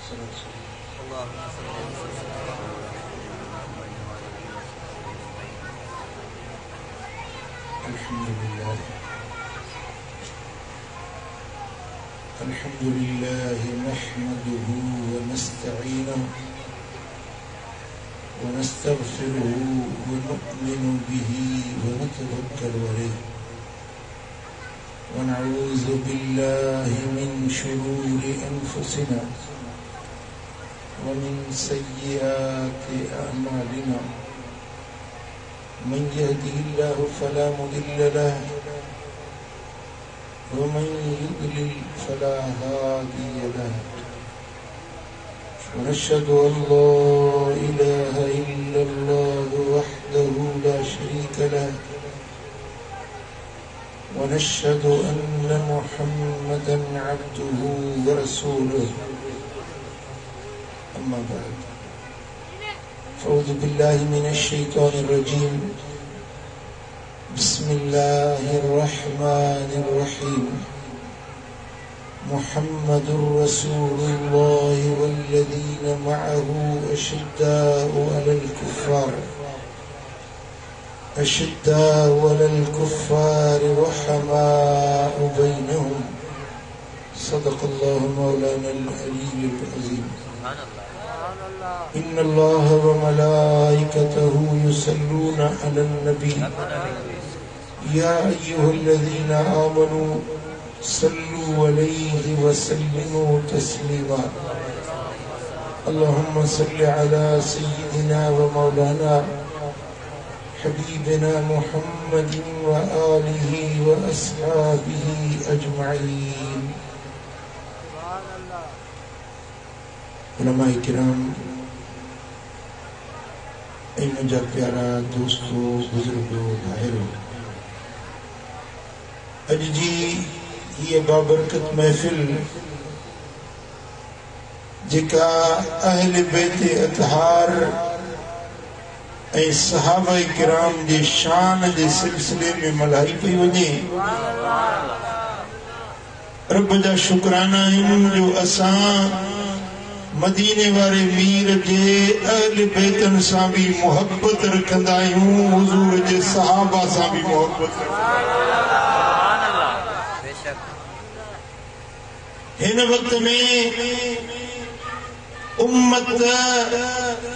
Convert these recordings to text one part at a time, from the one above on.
الحمد لله نحمده ونستعينه ونستغفره ونؤمن به ونتوكل عليه ونعوذ بالله من شرور أنفسنا ومن سيئات أعمالنا من يهده الله فلا مضل له ومن يضلل فلا هادي له ونشهد أن لا إله إلا الله وحده لا شريك له ونشهد أن محمدا عبده ورسوله أما بعد فأعوذ بالله من الشيطان الرجيم بسم الله الرحمن الرحيم محمد رسول الله والذين معه أشداء على الكفار رحماء بينهم صدق الله مولانا العلي العظيم إن الله وملائكته يصلون على النبي يا أيها الذين آمنوا صلوا عليه وسلموا تسليما اللهم صل على سيدنا ومولانا حبيبنا محمد وآله وأصحابه أجمعين علماء کرام ان جا پیارا دوستو بزرگو بھائیو اج جی یہ بابرکت محفل جکا اہل بیت اطہار اے صحابہ کرام دے شان دے سلسلے میں ملائی پئی وجے رب جا شکرانہ ان جو اساں مدینے والے میر جے اہل بیتن ساں بھی محبت رکھندا ہوں حضور جے صحابہ ساں بھی محبت ہن وقت میں امت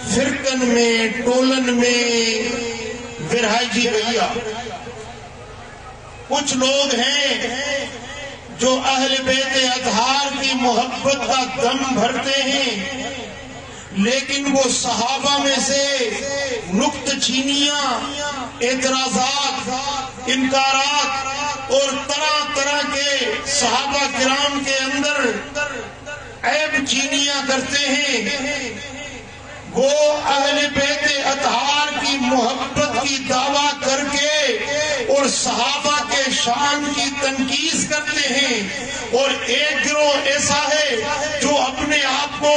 فرقن میں ٹولن میں ورہائجی گیا کچھ لوگ ہیں جو اہل بیت اطہار کی محبت کا دم بھرتے ہیں لیکن وہ صحابہ میں سے نکت چینیاں اعتراضات انکارات اور طرح طرح کے صحابہ کرام کے اندر عیب چینیاں کرتے ہیں وہ اہل بیت اطہار کی محبت کی دعویٰ کر کے اور صحابہ کے شان کی تنقید کرتے ہیں اور ایک گروہ ایسا ہے جو اپنے آپ کو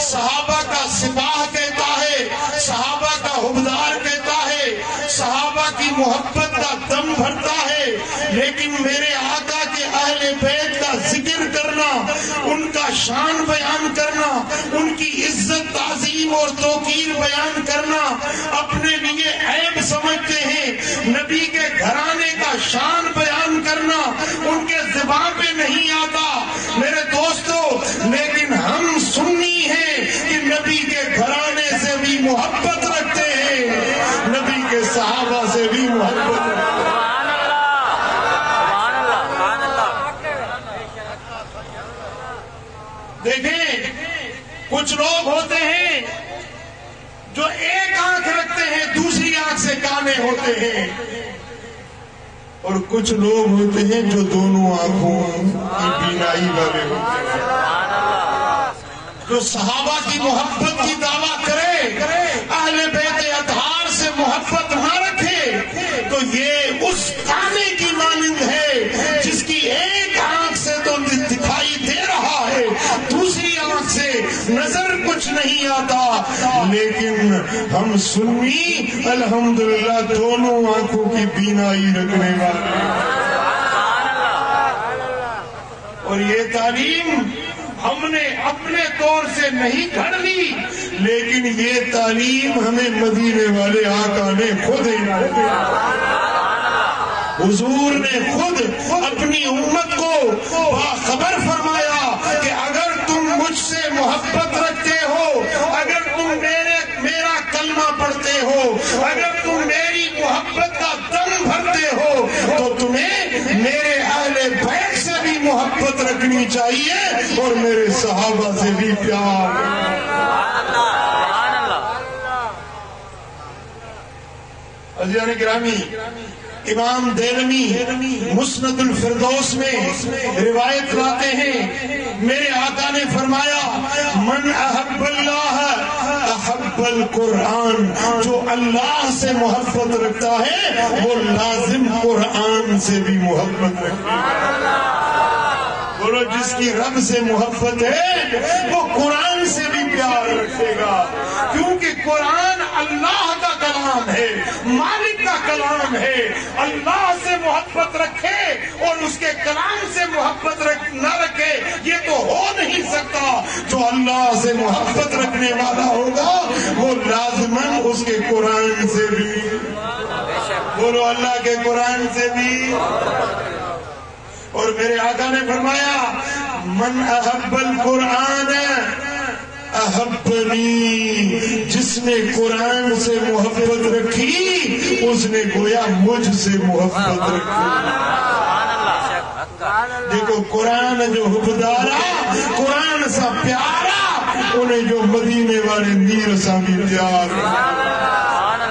صحابہ کا سپاہ کہتا ہے صحابہ کا حبدار کہتا ہے صحابہ کی محبت کا دم بھرتا ہے لیکن میرے آقا کے اہل بیت کا ذکر کرنا ان کا شان بیان کرنا ان کی عزت تعظیم اور توقیر بیان کرنا اپنے لیے عیب سمجھتے ہیں نبی کے گھرانے کا شان بیان کرنا ان کے زبان پہ نہیں آتا میرے دوستو لیکن ہم سنی ہیں کہ نبی کے گھرانے سے بھی محبت رکھتے ہیں نبی کے صحابہ سے بھی محبت رکھتے ہیں دیکھیں کچھ لوگ ہوتے ہیں جو ایک آنکھ رکھتے ہیں دوسری آنکھ سے کانے ہوتے ہیں اور کچھ لوگ ہوتے ہیں جو دونوں آنکھوں کی بینائی والے ہوتے ہیں جو صحابہ کی محبت کی دعویٰ کرے اہل بیت اطہار سے محبت نہ رکھے تو یہ اس کانے کی مانند ہے جس کی ایک آنکھ سے تو دکھائی دے رہا ہے دوسری آنکھ سے نظر کچھ نہیں آتا لیکن ہم سنی الحمدللہ دونوں آنکھوں کی بینائی رکھنے والے اور یہ تعلیم ہم نے اپنے طور سے نہیں گھڑ لی، لیکن یہ تعلیم ہمیں مدینے والے آقا نے خود عنایت کی۔ حضور نے خود اپنی امت کو باخبر فرمایا کہ اگر تم مجھ سے محبت رکھتے ہو، اگر تم میرا کلمہ پڑھتے ہو، اگر تم میری محبت کا دم بھرتے ہو، تو تمہیں میرے اہل بیت سے بھی محبت رکھنی چاہیے اور میرے صحابہ سے بھی پیار۔ عزیزان گرامی، امام دیلمی مسند الفردوس میں روایت لاتے ہیں، میرے آقا نے فرمایا من احب اللہ احب القرآن، جو اللہ سے محبت رکھتا ہے وہ لازم قرآن سے بھی محبت رکھتا ہے۔ بولو جس کی رب سے محبت ہے وہ قرآن سے بھی پیار رکھے گا، کیونکہ قرآن اللہ کا کلام ہے، مالک کا کلام ہے۔ اللہ سے محبت رکھے اور اس کے کلام سے محبت نہ رکھے، یہ تو ہو نہیں سکتا۔ جو اللہ سے محبت رکھنے والا ہوگا وہ لازماً اس کے قرآن سے بھی، بولو اللہ کے قرآن سے بھی۔ اور میرے آقا نے فرمایا من احب القرآن احبنی، جس نے قرآن سے محبت رکھی اس نے گویا مجھ سے محبت رکھی۔ دیکھو قرآن جو حبدارا، قرآن سا پیارا، انہیں جو مدینے والے نیر سا بھی پیار،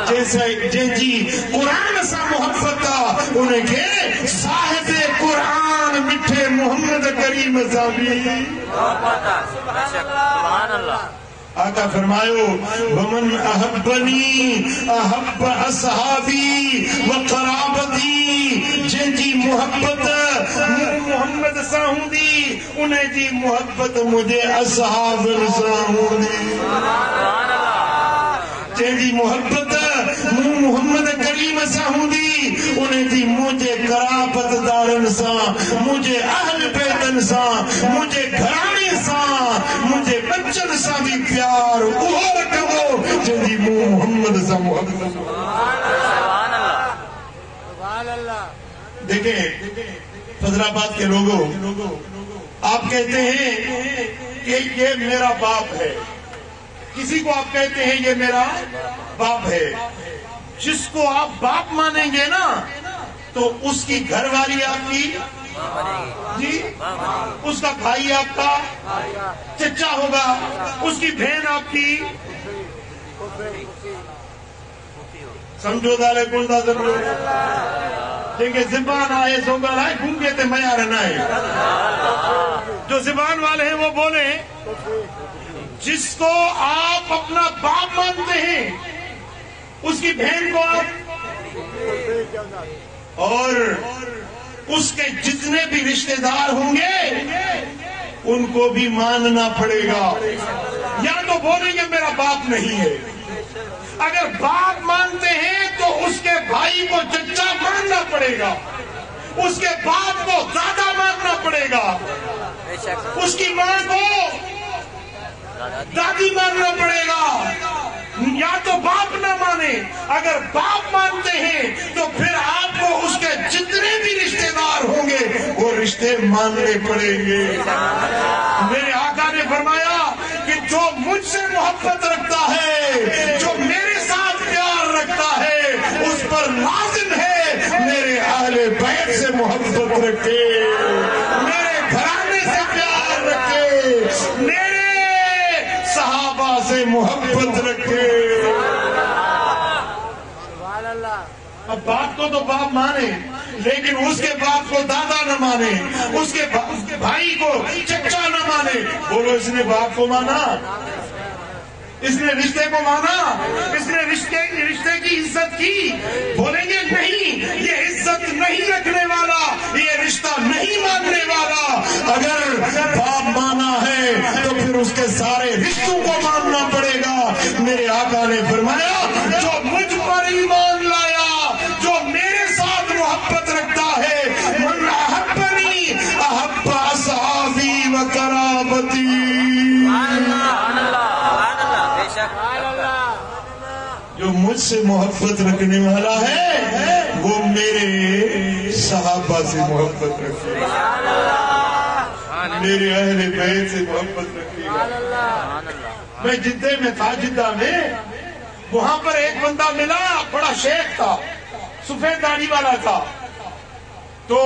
جیسے جی قرآن سا محبت تھا انہیں کہ صاحب قرآن مٹھے محمد کریم صاحبی۔ آقا فرمائیو ومن احبنی احب اصحابی وقرابتی، جن جی محبت محمد سا ہوں دی انہیں جی محبت مجھے اصحاب سا ہوں دی، جن جی محبت محمد کریم سا ہوں دی انہیں جی مجھے قرابت دارن سا، مجھے اہل بیتن سا، مجھے گھرانے سا، مجھے بچن سا بھی پیار وہ رکھو جن جی محمد سا محبت۔ دیکھیں فضل آباد کے لوگوں، آپ کہتے ہیں کہ یہ میرا باپ ہے، کسی کو آپ کہتے ہیں یہ میرا باپ ہے، جس کو آپ باپ مانیں گے نا تو اس کی گھر والی آپ کی جی، اس کا بھائی آپ کا چچا ہوگا، اس کی بہن آپ کی سمجھو دالے کنڈا سمجھو دیکھیں زبان آئے سوگل آئے گھنگے تے میار نہ ہے، جو زبان والے ہیں وہ بولیں جس کو آپ اپنا باپ مانتے ہیں اس کی بہن کو آپ، اور اس کے جتنے بھی رشتہ دار ہوں گے ان کو بھی ماننا پڑے گا، یا تو بولیں گے میرا باپ نہیں ہے۔ اگر باپ مانتے ہیں تو اس کے بھائی کو چچا ماننا پڑے گا، اس کے باپ کو دادا ماننا پڑے گا، اس کی ماں کو دادی ماننا پڑے گا، یا تو باپ نہ مانے۔ اگر باپ مانتے ہیں تو پھر آپ کو اس کے جتنے بھی رشتہ دار ہوں گے وہ رشتے ماننے پڑیں گے۔ میرے آقا نے فرمایا کہ جو مجھ سے محبت رکھتا ہے، جو میرے ساتھ پیار رکھتا ہے، اس پر لازم ہے میرے اہل بیت سے محبت رکھے، میرے گھرانے سے پیار رکھے، میرے صحابہ سے محبت رکھے۔ اب باپ کو تو باپ مانے لیکن اس کے باپ کو دادا نہ مانے، اس کے بھائی کو چچا نہ مانے، بولو اس نے باپ کو مانا، اس نے رشتے کو مانا، اس نے رشتے کی عزت کی؟ بولیں گے نہیں، یہ عزت نہیں رکھنے والا، یہ رشتہ نہیں ماننے والا۔ اگر باپ مانا ہے تو پھر اس کے سارے رشتوں کو ماننا پڑے گا۔ میرے آقا نے فرمایا جو مجھ پر ایمان لایا، جو میرے ساتھ محبت رکھتا ہے، من احبنی احب اصحابی وقرابتی، صحابتی. جو مجھ سے محبت رکھنے والا ہے وہ میرے صحابہ سے محبت رکھے گا، میرے اہل بیت سے محبت رکھے گا. میں جدہ میں تھا، جدہ میں وہاں پر ایک بندہ ملا، بڑا شیخ تھا، سفید داڑھی والا تھا. تو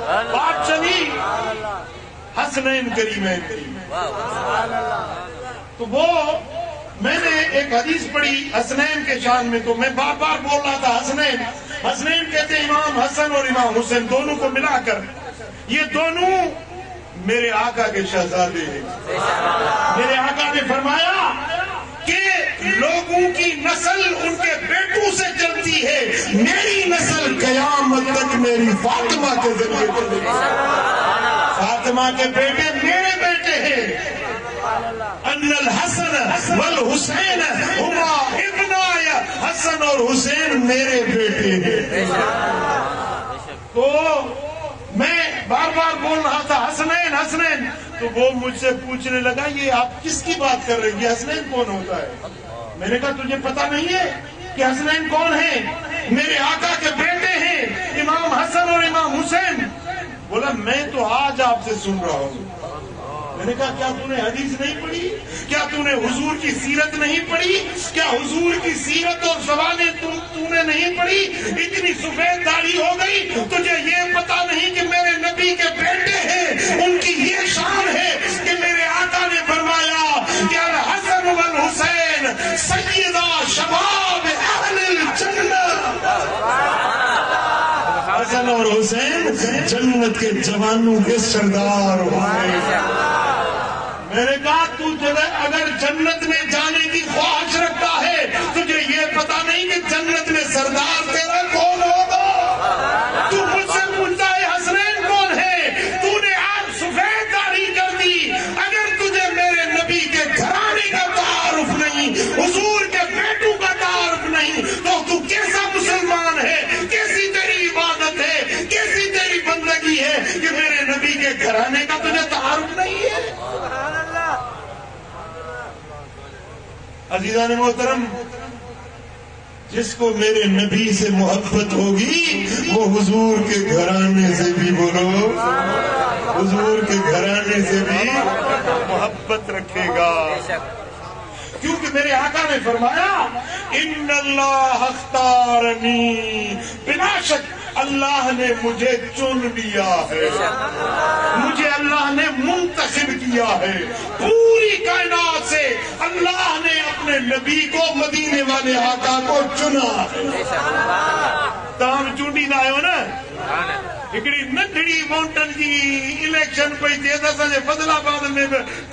بات چلی حسنین کریمین کی. تو وہ میں نے ایک حدیث پڑھی حسنین کے شان میں، تو میں بار بار بول رہا تھا حسنین حسنین کہتے امام حسن اور امام حسین دونوں کو ملا کر، یہ دونوں میرے آقا کے شہزادے ہیں. میرے آقا نے فرمایا کہ لوگوں کی نسل ان کے بیٹوں سے چلتی ہے، میری نسل قیامت تک میری فاطمہ کے ذریعے چلے گی. فاطمہ کے بیٹے میرے بیٹے ہیں. ان الحسن والحسین ہما ابنائے، حسن اور حسین میرے بیٹے ہیں. تو میں بار بار بول رہا تھا حسنین حسنین، تو وہ مجھ سے پوچھنے لگا یہ آپ کس کی بات کر رہے ہیں، یہ حسنین کون ہوتا ہے؟ میں نے کہا تجھے پتا نہیں ہے کہ حسنین کون ہیں؟ میرے آقا کے بیٹے ہیں امام حسن اور امام حسین. بولا میں تو آج آپ سے سن رہا ہوں. میں نے کہا کیا تو نے حدیث نہیں پڑھی؟ کیا تو نے حضور کی سیرت نہیں پڑھی؟ کیا حضور کی سیرت اور زبانیں تو نے نہیں پڑھی؟ اتنی سفید داڑھی ہو گئی تجھے یہ پتا نہیں کہ میرے نبی کے بیٹے ہیں، ان کی یہ شان ہے کہ میرے آقا نے فرمایا کہ الحسن والحسین سیدہ شباب اہل الجنہ. حسن اور حسین جنت کے جوانوں کے سردار ہوئے. میں نے کہا تو اگر جنت میں جانے کی خواہش رکھتا ہے تجھے یہ پتا نہیں کہ جنت میں سردار تیرا کون ہوگا؟ تو مجھ سے پوچھتا ہے حسنین کون ہے؟ تو نے آج سفید داڑھی کر دی. اگر تجھے میرے نبی کے گھرانے کا تعارف نہیں، حضور کے بیٹوں کا تعارف نہیں، تو کیسا مسلمان ہے؟ کیسی تیری عبادت ہے؟ کیسی تیری بندگی ہے کہ میرے نبی کے گھرانے کا تجھے تعارف نہیں ہے؟ عزیزان محترم، جس کو میرے نبی سے محبت ہوگی وہ حضور کے گھرانے سے بھی، بولو حضور کے گھرانے سے بھی محبت رکھے گا. کیونکہ میرے آقا نے فرمایا ان اللہ اختارنی، بلا شک اللہ نے مجھے چن لیا ہے، مجھے اللہ نے منتخب کیا ہے. پوری کائنات سے اللہ نے اپنے نبی کو، مدینے والے آقا کو چنا ہے. تام چونڈی لائے ہو نا، ہکڑی ننڈڑی ماؤنٹن جی الیکشن پئی تھی اساں فضل آباد میں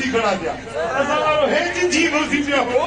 تھی کھڑا دیا. اساں وارو ہے جی وہ تھی پیا ہو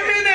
MLA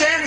4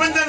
5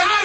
4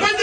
5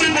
2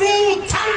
2/3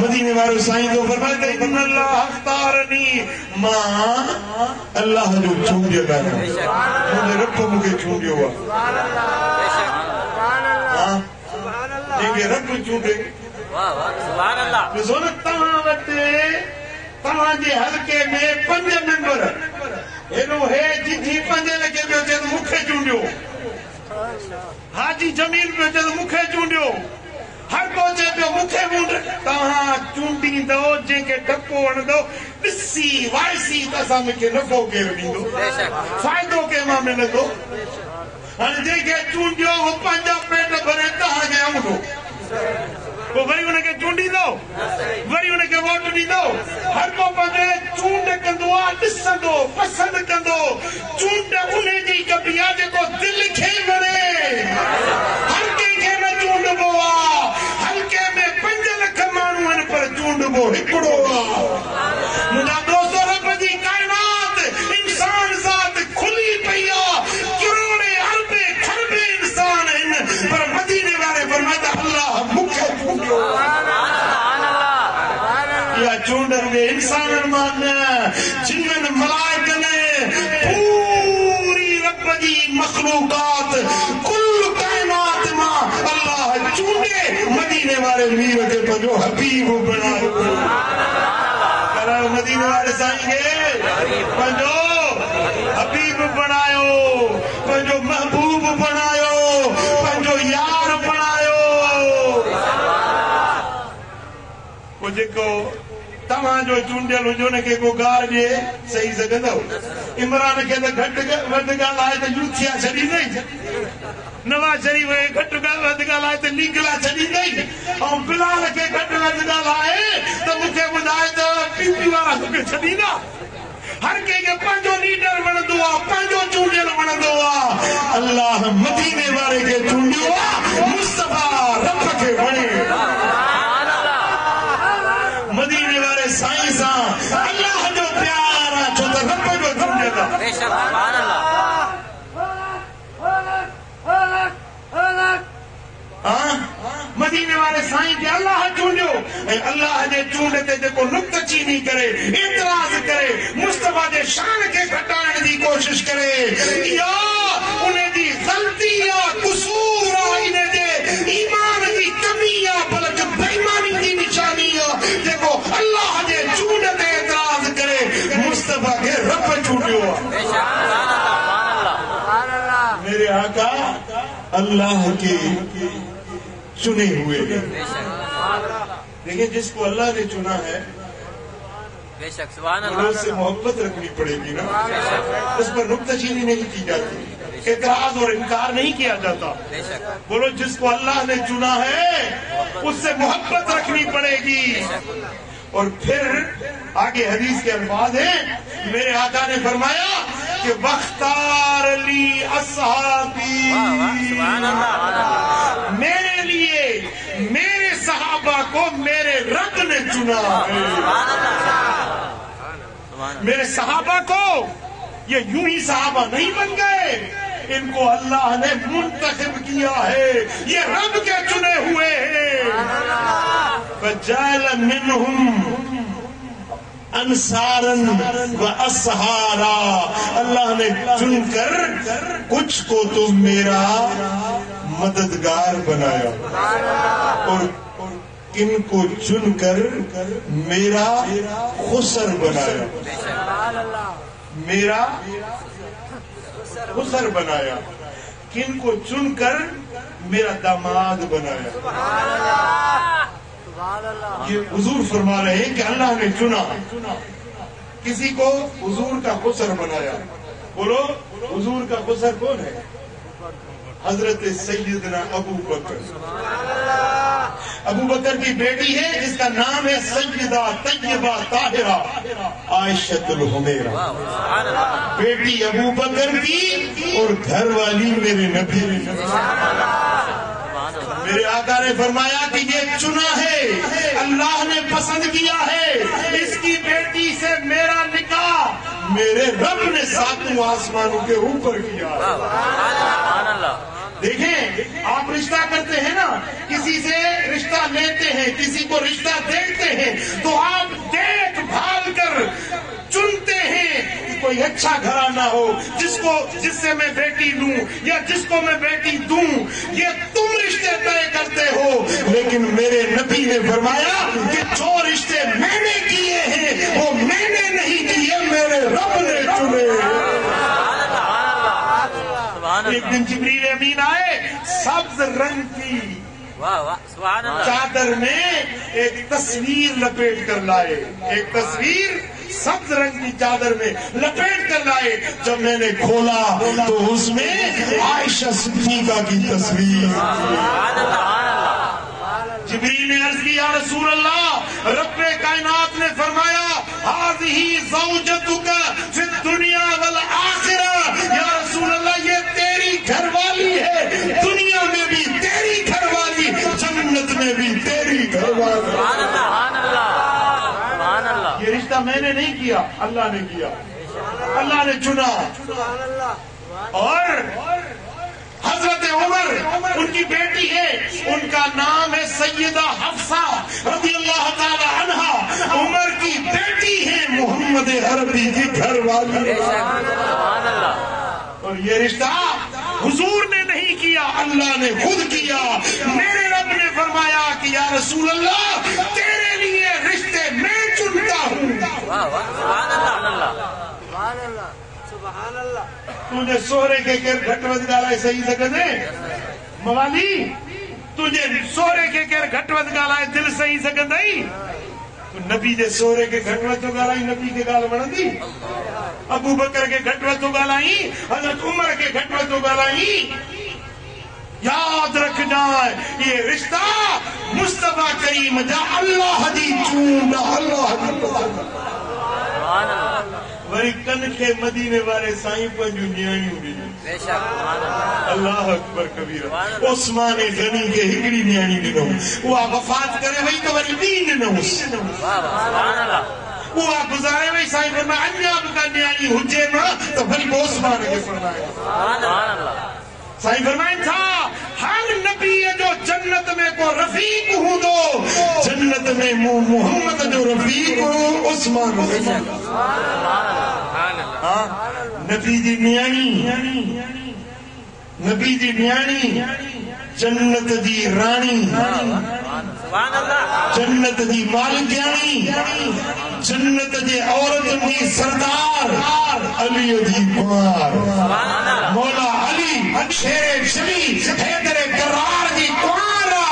مدینے والے سائیں تو فرماتے ان اللہ اختارنی ماں اللہ جو چونڈیا گانا مجھے رب مجھے چونڈیا ہوا لیکن رب چونڈے سبحان اللہ بزرگ تمہاں وٹے تمہاں جے حلقے میں 5 ممبر اینو ہے جتھی 5 لکھے پہ چیز مکھے چونڈیو حاجی جمیل پہ چیز مکھے چونڈیو ہر کوچے پہ مکھے مونڈ تمہاں چونڈی دو جن کے ڈپو وڑ دو ڈسی وائسی تسا مکھے نفو کے رڑی دو فائدوں کے ماں میں نہ دو ہر جے کے چونڈیو وہ 5 پیٹ بھرے تہاں گے ہم دو وہ وری انہیں کے چونڈی دو وری انہیں کے ووٹ دی دو ہر کو پندے چونڈ کندو ڈسندو پسند کندو چونڈ انہیں جی کبھی آجے کو دل کھے مرے ہر کے نہ چونڈ بوا ہر کے میں 5 لکھ مانو ان پر چونڈ بو ہکڑو مجھا دوستو رب جی کائنات انسان ذات کھلی پیا کروڑے اربے کھربے انسان ہیں پر مدینے والے فرماتا اللہ مکھے چونڈیو یا چونڈر میں انسان ارمان جنن ملائکہ نے پوری رب جی مخلوقات کل کائنات ماں اللہ چونڈے مدینے والے میر کے پجو حبیب بنائے کرو مدینے والے سائیں گے پجو حبیب بنائیو پجو محبوب بنائیو پجو یار بنائیو مجھے کو تمہاں جو چونڈیل ہو نے کہ کو گار جے صحیح سگندو عمران کے تو گھٹ ود گال آئے تو یوتھیا چھڑی نہیں نواز شریف گھٹ ود گال آئے تو لیگلا چھڑی نہیں اور بلال کے گھٹ ود گال آئے تو مکھے بدھائے تو پی پی والا کے چھڑی نا ہر کے پانچو لیڈر بن دعا پانچو چونڈیل بن دعا اللہ مدینے والے کے چونڈیو مصطفیٰ رب کے بنے مدینے والے سائنساں اللہ جو پیارا چھوٹا رب جو چونڈے گا بے شک سبحان اللہ مدینے والے سائیں کے اللہ چونڈیو اللہ جے چونڈے تے جے کو نکتہ چینی کرے اعتراض کرے مصطفیٰ جے شان کے گھٹائن دی کوشش کرے یا انہیں دی غلطی یا قصور انہیں دے ایمان دی کمی یا بلکہ بےمانی دی نشانی جے کو اللہ جے چونڈے تے اعتراض کرے مصطفیٰ کے رب چونڈیو بے شک سبحان اللہ میرے آقا اللہ کے چنے ہوئے دیکھیں جس کو اللہ نے چنا ہے بے شک سبحان اس اللہ سے محبت رکھنی پڑے گی نا اس پر نکتہ چینی نہیں کی جاتی اعتراض اور انکار نہیں کیا جاتا بے شک بولو جس کو اللہ نے چنا ہے اس سے محبت رکھنی پڑے گی اور پھر آگے حدیث کے الفاظ ہیں میرے آقا نے فرمایا کہ وَاخْتَارَ لِي أَصْحَابِي سبحان اللہ میرے لیے میرے صحابہ کو میرے رب نے چنا ہے میرے صحابہ کو یہ یوں ہی صحابہ نہیں بن گئے ان کو اللہ نے منتخب کیا ہے یہ رب کے چنے ہوئے ہیں فَجَعَلَ مِنْهُمْ انصارن و اسحارا اللہ نے چن کر کچھ کو تو میرا مددگار بنایا اور کن کو چن کر میرا خسر بنایا میرا خسر بنایا کن کو چن کر میرا داماد بنایا یہ حضور فرما رہے ہیں کہ اللہ نے چنا کسی کو حضور کا خسر بنایا بولو حضور کا خسر کون ہے حضرت سیدنا ابو بکر کی بیٹی ہے جس کا نام ہے سیدہ طیبہ طاہرہ عائشۃ الحمیرہ بیٹی ابو بکر کی اور گھر والی میرے نبی میرے آقا نے فرمایا کہ یہ چنا ہے اللہ نے پسند کیا ہے اس کی بیٹی سے میرا نکاح میرے رب نے ساتوں آسمانوں کے اوپر کیا دیکھیں آپ رشتہ کرتے ہیں نا کسی سے رشتہ لیتے ہیں, کسی کو رشتہ دیتے ہیں تو آپ دیکھ بھال کر چنتے ہیں کوئی اچھا گھرانہ ہو جس سے میں بیٹی لوں یا جس کو میں بیٹی دوں. یہ تم رشتے طے کرتے ہو, لیکن میرے نبی نے فرمایا کہ جو رشتے میں نے کیے ہیں وہ میں نے نہیں کیے, میرے رب نے چنے. ایک دن جبریل امین آئے, سبز رنگ کی چادر میں ایک تصویر لپیٹ کر لائے, ایک تصویر سبز رنگ کی چادر میں لپیٹ کر لائے. جب میں نے کھولا تو اس میں عائشہ صدیقہ کی تصویر. جبریل نے عرض کی, یا رسول اللہ, رب کائنات نے فرمایا ہذہ زوجتک فی الدنیا والآخرہ. یا رسول اللہ, یہ تیری گھر والی ہے, دنیا میں بھی تیری گھر والی, جنت میں بھی تیری گھر والی. یہ رشتہ میں نے نہیں کیا, اللہ نے کیا, اللہ نے چنا. اور حضرت عمر ان کی بیٹی ہے, ان کا نام ہے سیدہ حفصہ رضی اللہ تعالی عنہا. عمر کی بیٹی ہے, محمد عربی کی گھر والی. اور یہ رشتہ حضور نے نہیں کیا, اللہ نے خود کیا. میرے رب نے فرمایا کہ یا رسول اللہ, تیرے لیے رشتے میں چنتا ہوں. تجھے سہرے کے گر گھٹ وز گالا صحیح سکتے موالی, تجھے سہرے کے گر گھٹ وز گالا دل صحیح سکتے. تو نبی دے سہرے کے گھٹ وز تو گالا نبی کے گال بڑھ دی, ابو بکر کے گھٹ وز تو گالا, حضرت عمر کے گھٹ وز تو گالا. یاد رکھنا یہ رشتہ مصطفیٰ کریم جا اللہ دی چونڈا, اللہ دی وری کن کے مدینے والے سائیں پنجو نیائی ہوئی. اللہ اکبر کبیرہ. عثمان غنی کے ہکڑی نیائی ڈنو, وہ وفات کرے وہی تو وری دین ڈنو, وہ گزارے وہی سائیں فرمایا انجاب کا نیائی حجے نا تو بھلی کو عثمان کے فرمایا. سائیں فرمائیں تھا ہر نبی جو جنت میں کو رفیق ہوں دو, جنت میں محمد جو رفیق ہوں عثمان غنی. نبی دی نیانی, نبی دی نیانی, جنت دی رانی, جنت دی مالکیانی, جنت دی عورت دی سردار, علی دی کمار, مولا علی شیر شمی حیدر قرار دی کمارا,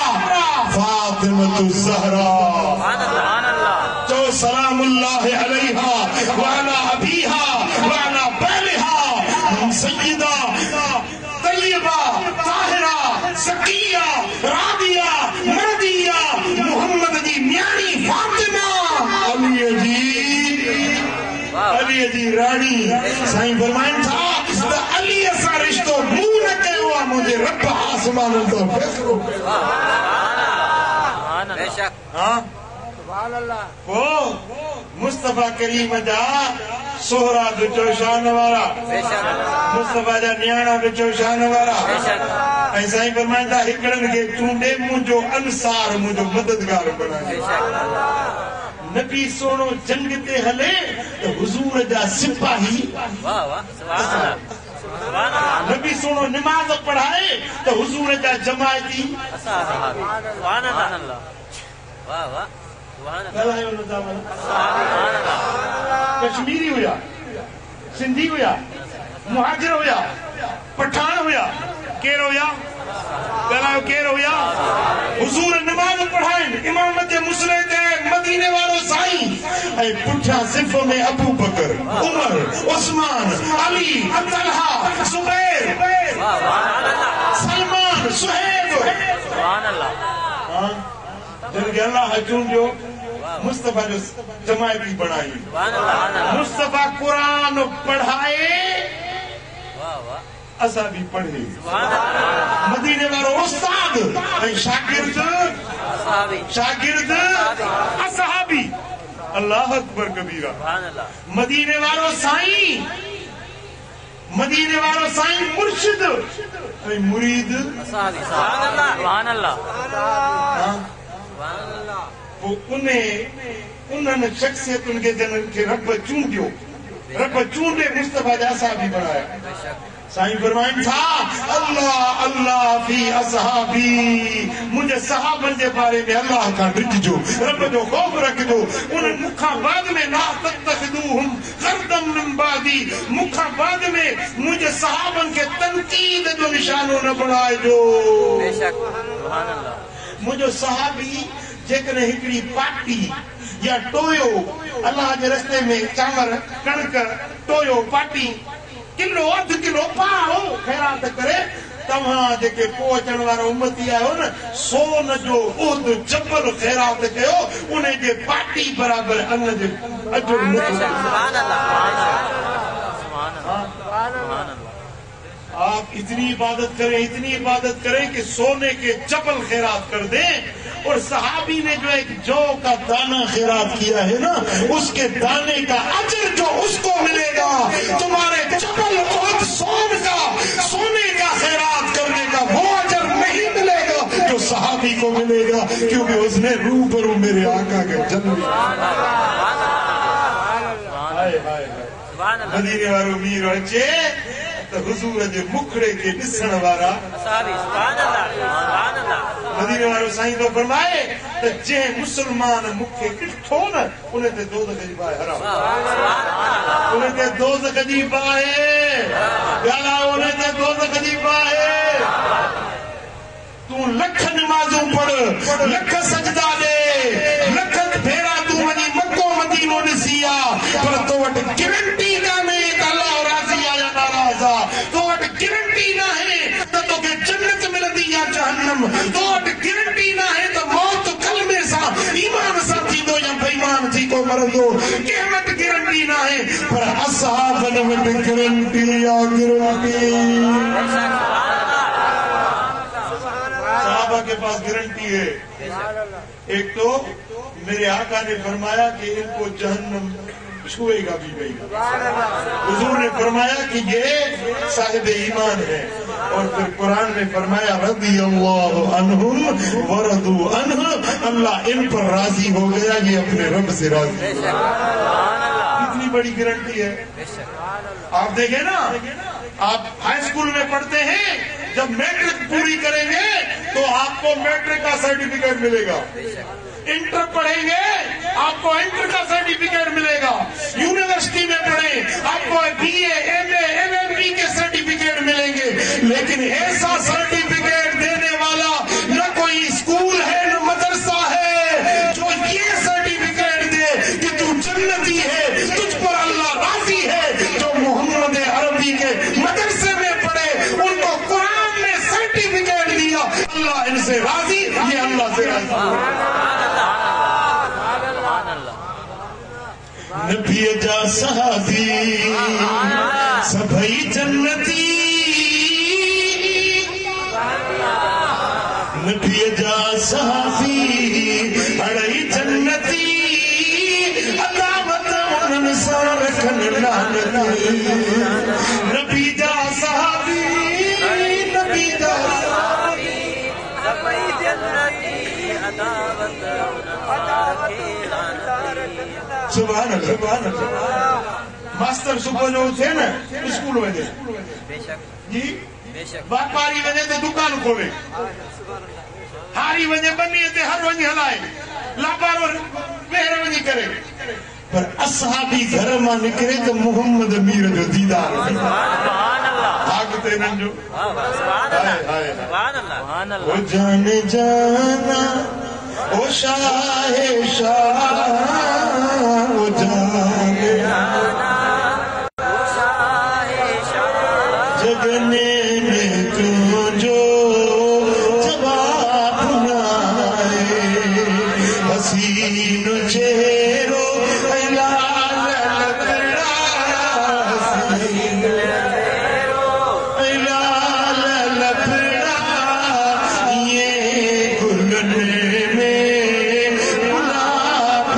فاطمہ الزہرا جو سلام اللہ علیہا وعلا ابیہا وعلا بیلہا, سیدہ طیبہ طاہرہ سکیہ رابیہ مردیہ محمد دی میانی فاطمہ, علی جی رانی. سائیں فرمائن تھا علی ایسا رشتہ منہ نہ کہ ہوا مجھے رب آسمان تو فیصلو. بے شک. وہ مصطفیٰ کریم جا سہرا بچو شان وارا, مصطفیٰ جا نیانا بچو شان وارا. ایسا ہی فرمائن تھا ہکڑن کے چونڈے مجھو انصار مجھو مددگار بنائے. نبی سونو جنگ تے ہلے تو حضور جا سپاہی, نبی سونو نماز پڑھائے تو حضور جا جماعتی. کشمیری ہویا, سندھی ہویا, مہاجر ہویا, پٹھان ہویا, کیر ہویا, کیر ہویا, حضور نماز پڑھائیں امامت مسلح تے مدینے والوں سائیں. اے پٹھا صف میں ابو بکر, عمر, عثمان, علی, طلحہ, زبیر, سلمان, سہیب. جن کے اللہ حجون جو مصطفیٰ جو جماعتی بنائی, مصطفیٰ قرآن پڑھائے اسا بھی پڑھے, مدینے والوں استاد شاگرد اصحابی. اللہ اکبر کبیرہ. مدینے والوں سائیں, مدینے والوں سائیں مرشد مرید. انہیں شخصیت ان کے جنم کے رب چونڈیو، رب چونڈے مصطفیٰ جیسا بھی بنایا. سائیں فرمائن تھا اللہ اللہ فی اصحابی، مجھے صحابن کے بارے میں اللہ کا ڈٹ جو رب جو خوف رکھ دو. انہیں مکھا بعد میں لا تتخذوہم غردم من بعدی، مکھا بعد میں مجھے صحابن کے تنقید جو نشانوں نہ بڑھائے جو. بے شک سبحان اللہ. مجھے صحابی جیکن ہکڑی پاٹی یا ٹویو اللہ کے رستے میں چاور کڑک ٹویو پاٹی کلو ادھ کلو پاؤ خیرات کرے، تمہاں جے پوچن والا امتی آئے ہو نا سون جو اُد جبل خیرات کہو انہیں جے پاٹی برابر ان جے اجر نکل. سبحان اللہ سبحان اللہ. آپ اتنی عبادت کریں کہ سونے کے جبل خیرات کر دیں. اور صحابی نے جو ایک جو کا دانہ خیرات کیا ہے نا، اس کے دانے کا اجر جو اس کو ملے گا، تمہارے جبل اور سونے کا خیرات کرنے کا وہ اجر نہیں ملے گا جو صحابی کو ملے گا، کیونکہ اس نے روبرو میرے آقا کے جلوے. مدینے والوں میر اچے تو حضور جے مکھڑے کے ڈسن وارا سبحان اللہ. مدینے والوں سائیں تو فرمائے تو جے مسلمان مکھے ڈٹھو نا انہیں تے دوزخ جی بائے حرام، انہیں تے دوزخ جی بائے گالا، انہیں تے دوزخ جی بائے. تو لکھ نمازوں پڑھ، لکھ سجدہ دے، لکھ بھیڑا تو منی مکو مدینوں نسیا، پر تو وٹ گرنٹی کا نہیں اللہ راضی آیا ناراضا، تو وٹ گرنٹی نہ ہے تو کہ جنت ملدی یا جہنم، تو وٹ گرنٹی نہ ہے تو موت کلمے سا ایمان سا تھی دو یا بیمان تھی کو مردو، کہ وٹ گرنٹی نہ ہے پر اصحاب نے وٹ گرنٹی یا گرنٹی. صحابہ کے پاس گارنٹی ہے. ایک تو میرے آقا نے فرمایا کہ ان کو جہنم چھوئے گا بھی نہیں. حضور نے فرمایا کہ یہ صاحب ایمان ہے. اور پھر قرآن نے فرمایا رضی اللہ عنہم ورضوا عنہ، اللہ ان پر راضی ہو گیا، یہ اپنے رب سے راضی. کتنی بڑی گارنٹی ہے. آپ دیکھیں نا، آپ ہائی اسکول میں پڑھتے ہیں، جب میٹرک پوری کریں گے تو آپ کو میٹرک کا سرٹیفکیٹ ملے گا. انٹر پڑھیں گے آپ کو انٹر کا سرٹیفکیٹ ملے گا. یونیورسٹی میں پڑھیں آپ کو B A M A M A B کے سرٹیفکیٹ ملیں گے. لیکن ایسا سرٹیفکیٹ دینے والا نہ کوئی اسکول ہے نہ مدرسہ ہے جو یہ سرٹیفکیٹ دے کہ تو جنتی ہے، تجھ پر اللہ راضی ہے. جو محمد عربی کے مدرسے میں پڑھے ان کو قرآن نے سرٹیفکیٹ دیا اللہ ان سے راضی، یہ اللہ سے راضی. نبی جا صحابی سبھی جنتی، نبی جا صحابی اڑائی جنتی، عداوت انہن سا رکھن لعنتی. نبی جا صحابی، نبی جا صحابی سبھی جنتی، عداوت انہن سا رکھن لعنتی. سبحان اللہ سبحان اللہ. ماسٹر صبح جو تھے نا اسکول وجہ بے شک جی بے شک واپاری وجہ تے دکان کھولے، ہاری وجہ بنی تے ہر وجہ ہلائے، لاپار اور بہر وجہ کرے. پر اصحابی گھر ماں نکرے تو محمد امیر جو دیدار سبحان اللہ آگتے ننجو سبحان اللہ سبحان اللہ. او جان جانا او شاہ شاہ، او جان جگنے میں تو جو جواب نائے، حسین چہرو لال لکڑا، حسین لال لکڑا، یہ گلنے میں گلاب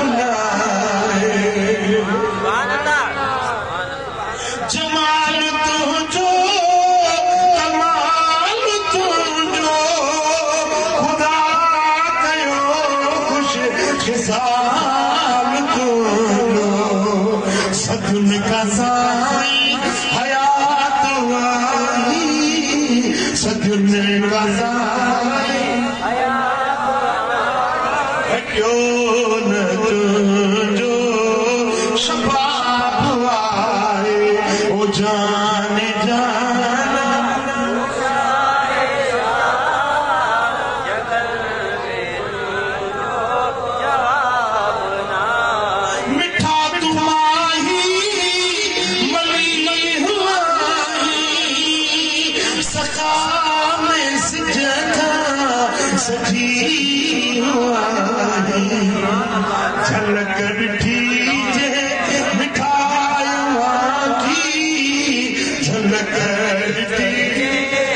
خصال دونوں سدن کا سائیں حیات آئی سدن کا سائیں کیوں نہ جو شباب آئے او جان جانا مٹھا تمہاری ملی ہوائی سخا میں سجدہ سجی ہوائی جھلک ڈھیجے مٹھائی کی جھلک ڈھیجے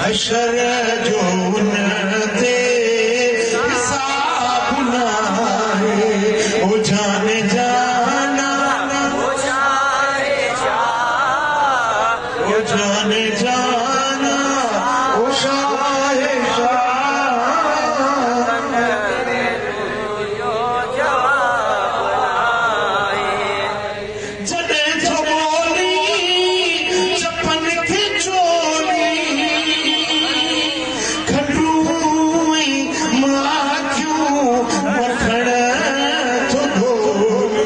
حشر جو نتے حساب نائے او جان جانا او جان جانا او شاہ جڑے چھولی چپن کی چولی کھڑوئی ماں کیوں مکھڑ تو گھولی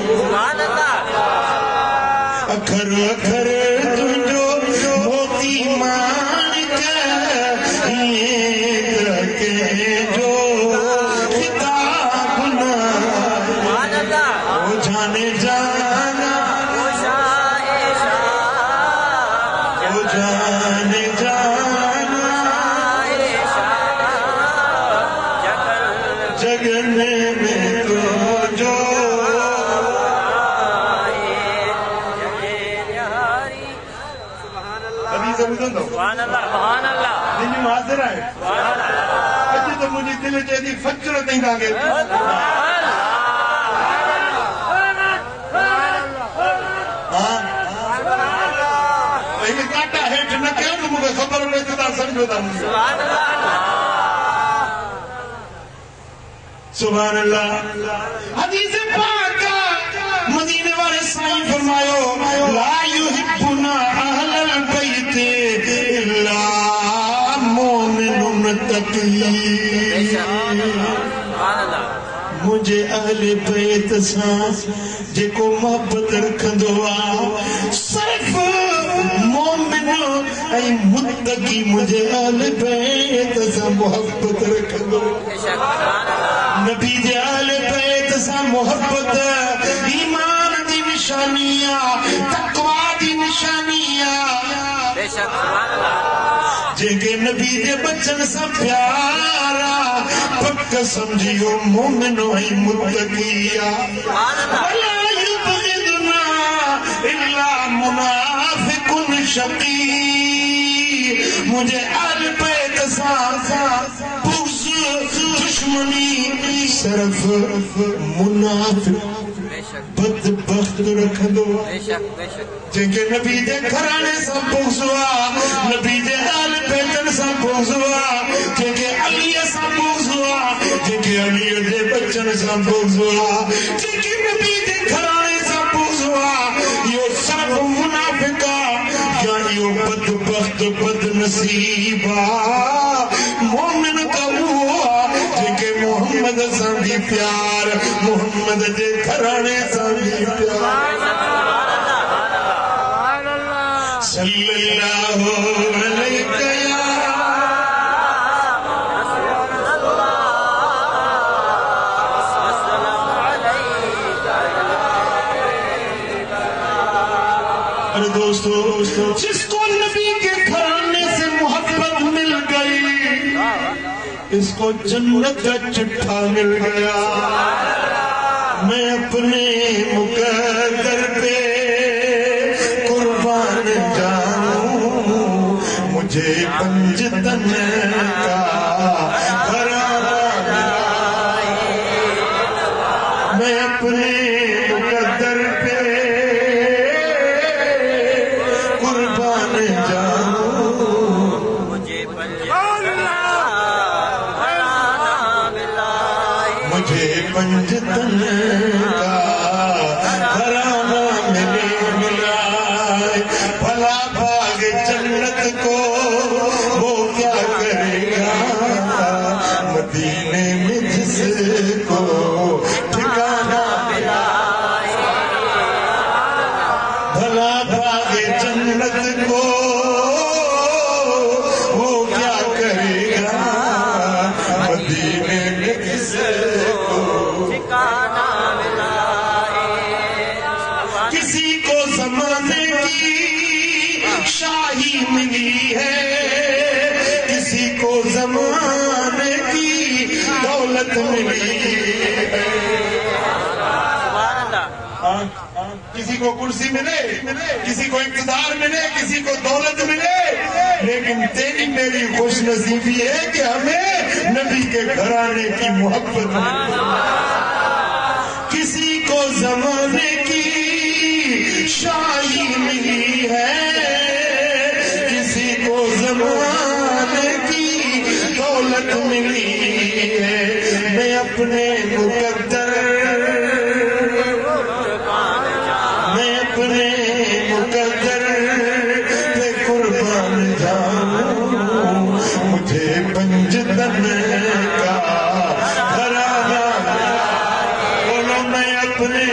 اکھر اکھر تجھو موتی مانک یہ درکے جو خطاب نہ او جانے جانا او جانے جانا جگنے میں تو جو حدیث بدن دو سبحان اللہ دن حاضر ہے اج تو مجھے دل چاہتی فجر تین آگے لیکن کاٹا ہیٹ نہ کیا تو مجھے خبر میں تدا سمجھو دا مجھے سبحان اللہ حدیث پاک مدینے والے سائیں فرمایو لا یحبنا اہل البیت الا مومن تقی مجھے اہل بیت سان جے کو محبت رکھندو آ صرف مومن اے متقی مجھے اہل بیت سان محبت رکھندو نبی دے اہل بیت سان محبت ایمان دی نشانیاں تقوی دی نشانیاں جنگے نبی دے بچن سا پیارا پکا سمجھیو مومن وہی متقیہ وَلَا يُبْغِضُنَا إِلَّا مُنَافِقٌ شَقِي مجھے اہل بیت سا بغض دشمنی صرف منافق بدبخت رکھ دو جنگے نبی دے گھرانے سا بغض ہوا نبی دے اہل بیتن سا بغض ہوا جنگے علی سا بغض ہوا جنگے علی دے بچن سا بغض ہوا جنگے نبی دے گھرانے سا بغض ہوا یہ صرف منافقہ یا یہ بدبخت بد نصیبہ مومن کا ہوا جنگے محمد سا بھی پیار محمد دے گھرانے سا بھی پیار صلی اللہ علیہ یا ارے دوستو جس کو نبی کے گھرانے سے محبت مل گئی اس کو جنت کا چٹھا مل گیا میں اپنے مقدر پہ قربان جاؤں مجھے پنجتن کا گھرانہ ملا میں اپنے مقدر پہ قربان جاؤں مجھے پنجتن کا گھرانہ مجھے پنجتن کا گھرانہ ملا بھلا بھاگ جنت کو وہ کیا کرے گا مدینے میں جس کو ٹھکانہ ملا بھلا بھاگ جنت کو وہ کیا کرے گا مدینے میں جس کو ٹھکانہ ملا کسی کو زمانے کی شاہی ملی ہے کسی کو زمانے کی دولت ملی ہے کسی کو کرسی ملے کسی کو اقتدار ملے کسی کو دولت ملے لیکن تیری میری خوش نصیبی ہے کہ ہمیں نبی کے گھرانے کی محبت ملی کسی کو زمانے کی شاہی ملی ہے کسی کو زمانے کی دولت ملی ہے میں اپنے مقدر پہ قربان جاؤں مجھے پنجتن کا گھرانہ بولو میں اپنے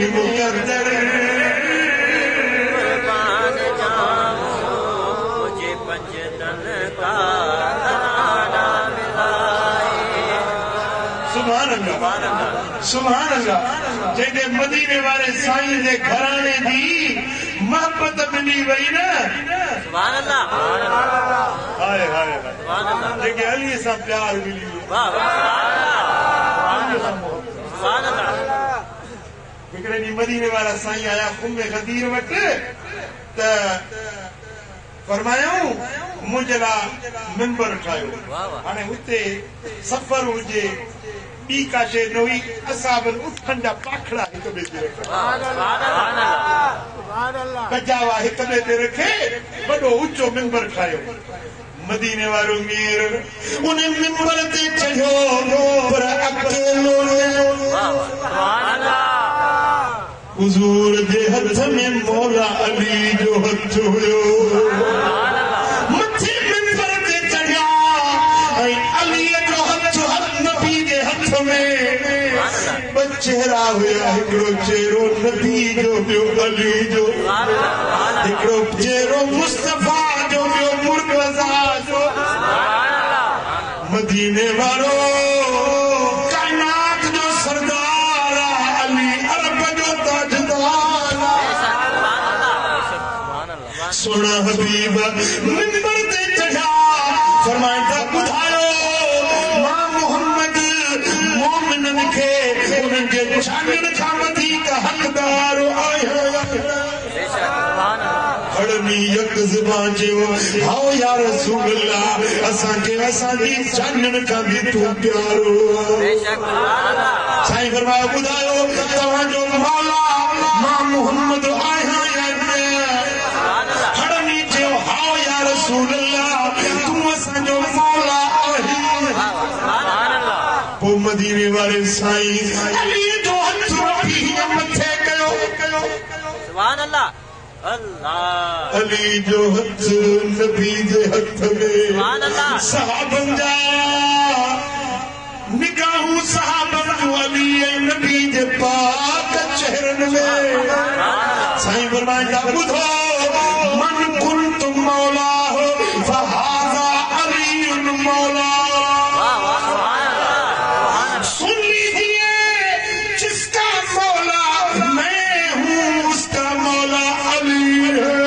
مقدر مجھے پنجتن کا گھرانہ ملا سبحان اللہ جیسے مدینے والے سائیں دے گھرانے دی محبت ملی وئی نا سبحان اللہ ہائے ہائے سبحان اللہ لیکن علی سا پیار ملی واہ سبحان اللہ ہکڑے ڈی مدینے والا سائیں آیا خم غدیر وٹ تا فرمایوں مجھلا منبر ٹھايو ہانے ہوتے سفر ہوجے بی کا شے نوئی اصحابن اٹھن جا پاکھڑا ہک بے تے رکھے کجاوا ہک بے تے رکھے بڑو اونچو منبر ٹھايو مدینے والو میر انہیں منبر تے چڑھو پر اکیلو سبحان اللہ حضور دے ہتھ میں مولا علی جو ہتھ ہویو متھے منبر تے چڑھیا علی جو ہتھ نبی دے ہتھ میں چہرہ ہویا ہکڑو چہرو نبی جو بیو علی جو ہکڑو چہرو مصطفیٰ جو بیو مرتضی جو مدینے والو کائنات جو سردار علی عرب جو تاجدار سونا حبیب منبر تے چڑھا فرمائے تھا بدھایو ماں محمد مومنن کے انہن کے چانن کا مدی کا حقدار آیا کھڑنی یک زبان جو ہاؤ یا رسول اللہ اساں کے اساں دی چانن کا بھی تو پیارو سائیں فرمایا بدھایو تواں جو مولا ماں محمد آیا رسول اللہ تم اساں جو مولا آہی وہ مدینے والے سائیں علی جو ہتھ رکھی متھے کیو سبحان اللہ اللہ علی جو ہتھ نبی دے ہتھ میں صحابن جا نگاہوں صحابن جو علی نبی دے پاک چہرن میں سائیں فرمائے جا بدھو من کنت مولا فہذا علی مولا سن لیجئے جس کا مولا میں ہوں اس کا مولا علی ہے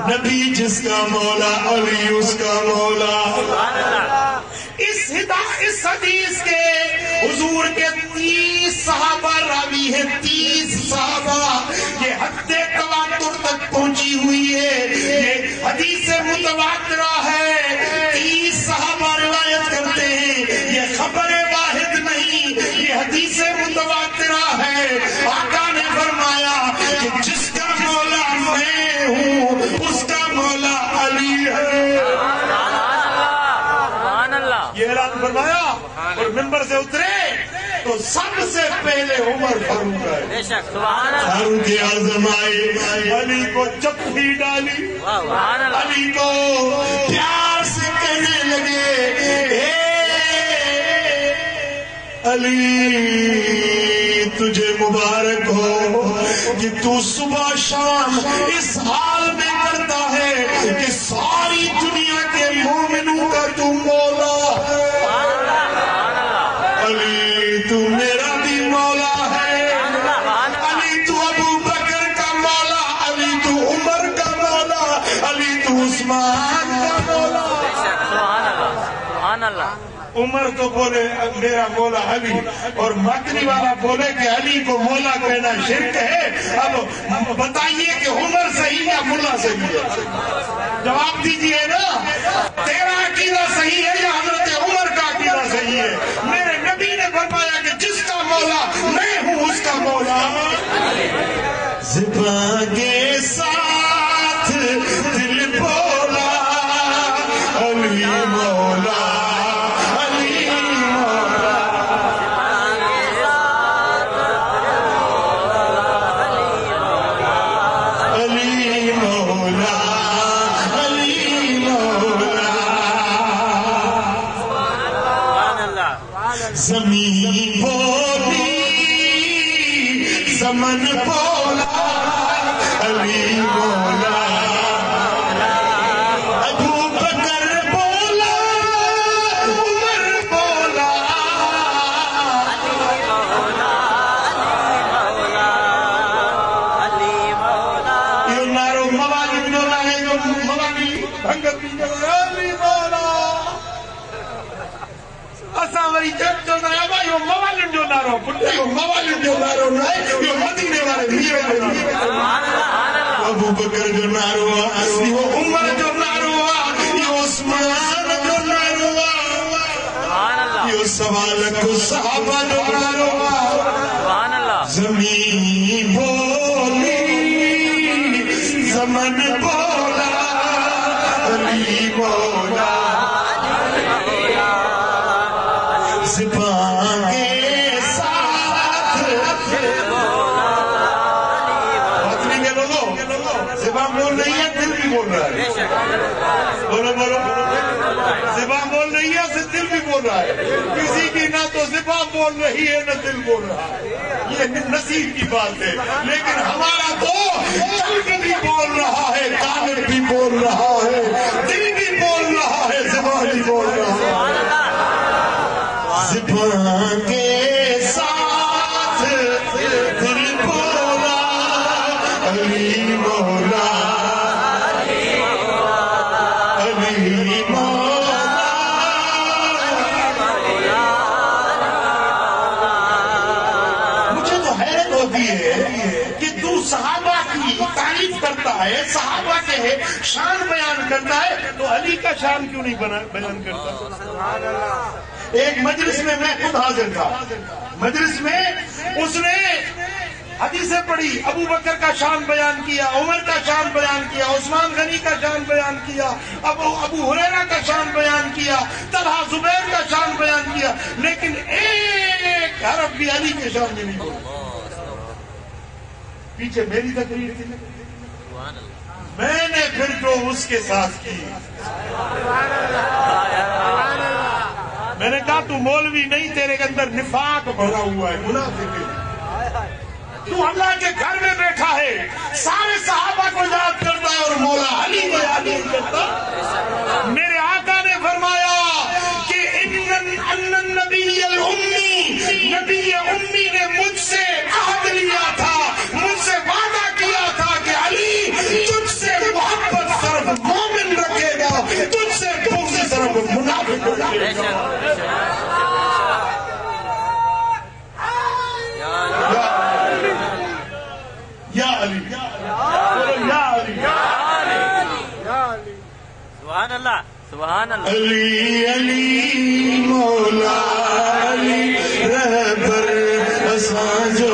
نبی جس کا مولا علی اس کا مولا اس حدیث کے حضور کے 30 صحابہ راوی ہیں 30 صحابہ یہ حد تواتر تک پہنچی ہوئی ہے یہ حدیث متواترہ ہے 30 صحابہ روایت کرتے ہیں یہ خبر واحد نہیں یہ حدیث متواترہ ہے آقا نے فرمایا کہ جس کا مولا میں ہوں اور ممبر سے اترے تو سب سے پہلے عمر فاروق آئے. بے شک سبحان اللہ. فاروق اعظم آئے, علی کو چپی ڈالی, سبحان اللہ. علی کو پیار سے کہنے لگے, اے علی تجھے مبارک ہو کہ تو صبح شام اس حال میں کرتا ہے کہ ساری دنیا کے مومنوں کا تو مولا ہے. علی تو میرا بھی مولا ہے, علی تو ابو بکر کا مولا, علی تو عمر کا مولا, علی تو عثمان کا مولا. بے شک سبحان اللہ. سبحان اللہ. عمر تو بولے میرا مولا علی, اور مدنی والا بولے کہ علی کو مولا کہنا شرک ہے. اب بتائیے کہ عمر صحیح یا ملا صحیح ہے؟ جواب دیجئے نا, تیرا عقیدہ صحیح ہے یا حضرت عمر کا عقیدہ صحیح ہے؟ میرے نبی نے فرمایا کہ جس کا مولا میں ہوں اس کا مولا زباں کے ساتھ دل بولا علی مولا. زمین بولی زمن بولا علی مولا, ابو بکر بولا عمر بولا یہ نارو موالد جو نہ ہے جو موالد بھنگت بھی علی مولا. اساں وری جب جو نہ ہے یہ موالد جو نہ رہو پٹے یہ موالد جو نہ رہو نہ یہ مدینے والے میرے ابو بکر جو نہ رہو, یہ عمر جو نہ رہو, یہ عثمان جو نہ رہو, یہ سوال کو صحابہ جو نہ رہو. زمین بولی زمن بولا علی مولا, زبان کے ساتھ بات نہیں ہے لوگوں, زبان بول رہی ہے دل بھی بول رہا ہے. بولو بولو, زبان بول رہی ہے دل بھی بول رہا ہے. کسی کی نہ تو زبان بول رہی ہے نہ دل بول رہا ہے, یہ نصیب کی بات ہے. لیکن ہمارا تو قلب بھی بول رہا ہے, کان بھی بول رہا ہے, دل بھی بول رہا ہے, زبان بھی بول رہا ہے. زبان کے ساتھ دل بولا علی مولا علی مولا. مجھے تو حیرت ہوتی ہے کہ تو صحابہ کی تعریف کرتا ہے, صحابہ کے شان بیان کرتا ہے, تو علی کا شان کیوں نہیں بیان کرتا؟ ایک مجلس میں میں خود حاضر تھا, مجلس میں اس نے حدیثیں پڑھی, ابو بکر کا شان بیان کیا, عمر کا شان بیان کیا, عثمان غنی کا شان بیان کیا, ابو ہریرہ کا شان بیان کیا, طلحہ زبیر کا شان بیان کیا, لیکن ایک حرف بھی علی کے شان میں نہیں بولا. پیچھے میری تقریر تھی, میں نے پھر جو اس کے ساتھ کی, میں نے کہا تو مولوی نہیں, تیرے کے اندر نفاق بھرا ہوا ہے, منافق ہے. تو اللہ کے گھر میں بیٹھا ہے, سارے صحابہ کو یاد کرتا ہے اور مولا علی کو یاد نہیں کرتا. میرے آقا نے فرمایا کہ نبی امی نے مجھ سے عہد لیا تھا, مجھ سے وعدہ کیا تھا کہ علی تجھ سے محبت صرف مومن رکھے گا, تجھ سے بغض صرف منافق رکھے گا. یا علی, یا علی, سبحان اللہ. سبحان اللہ. علی علی مولا علی رہبر اساں جو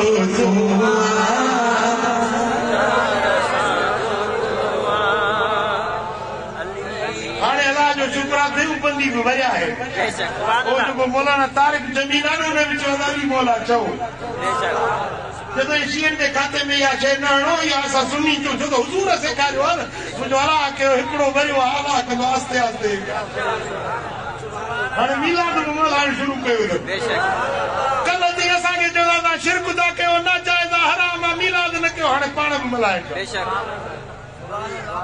ہانے اللہ جو شکرہ دیوبندی نبی بھی بریا ہے بے شک سبحان وہ اللہ جو مولانا طارق جمیلانو نے بچ وزاری مولا چاہو بے شک جدو شیئن کے کھاتے میں یا شہر نانو یا ایسا سنی جو جدو حضور سے کہا ہے مجھو اللہ کے ہکڑو بریو اللہ کے دو آستے آستے ہمیں میلاد مولا شروع کے بے شک کل دی اساں کے جو دا شرک دا کے نہ جائز حرام میلاد نہ کے ہن پانے ملائے بے شک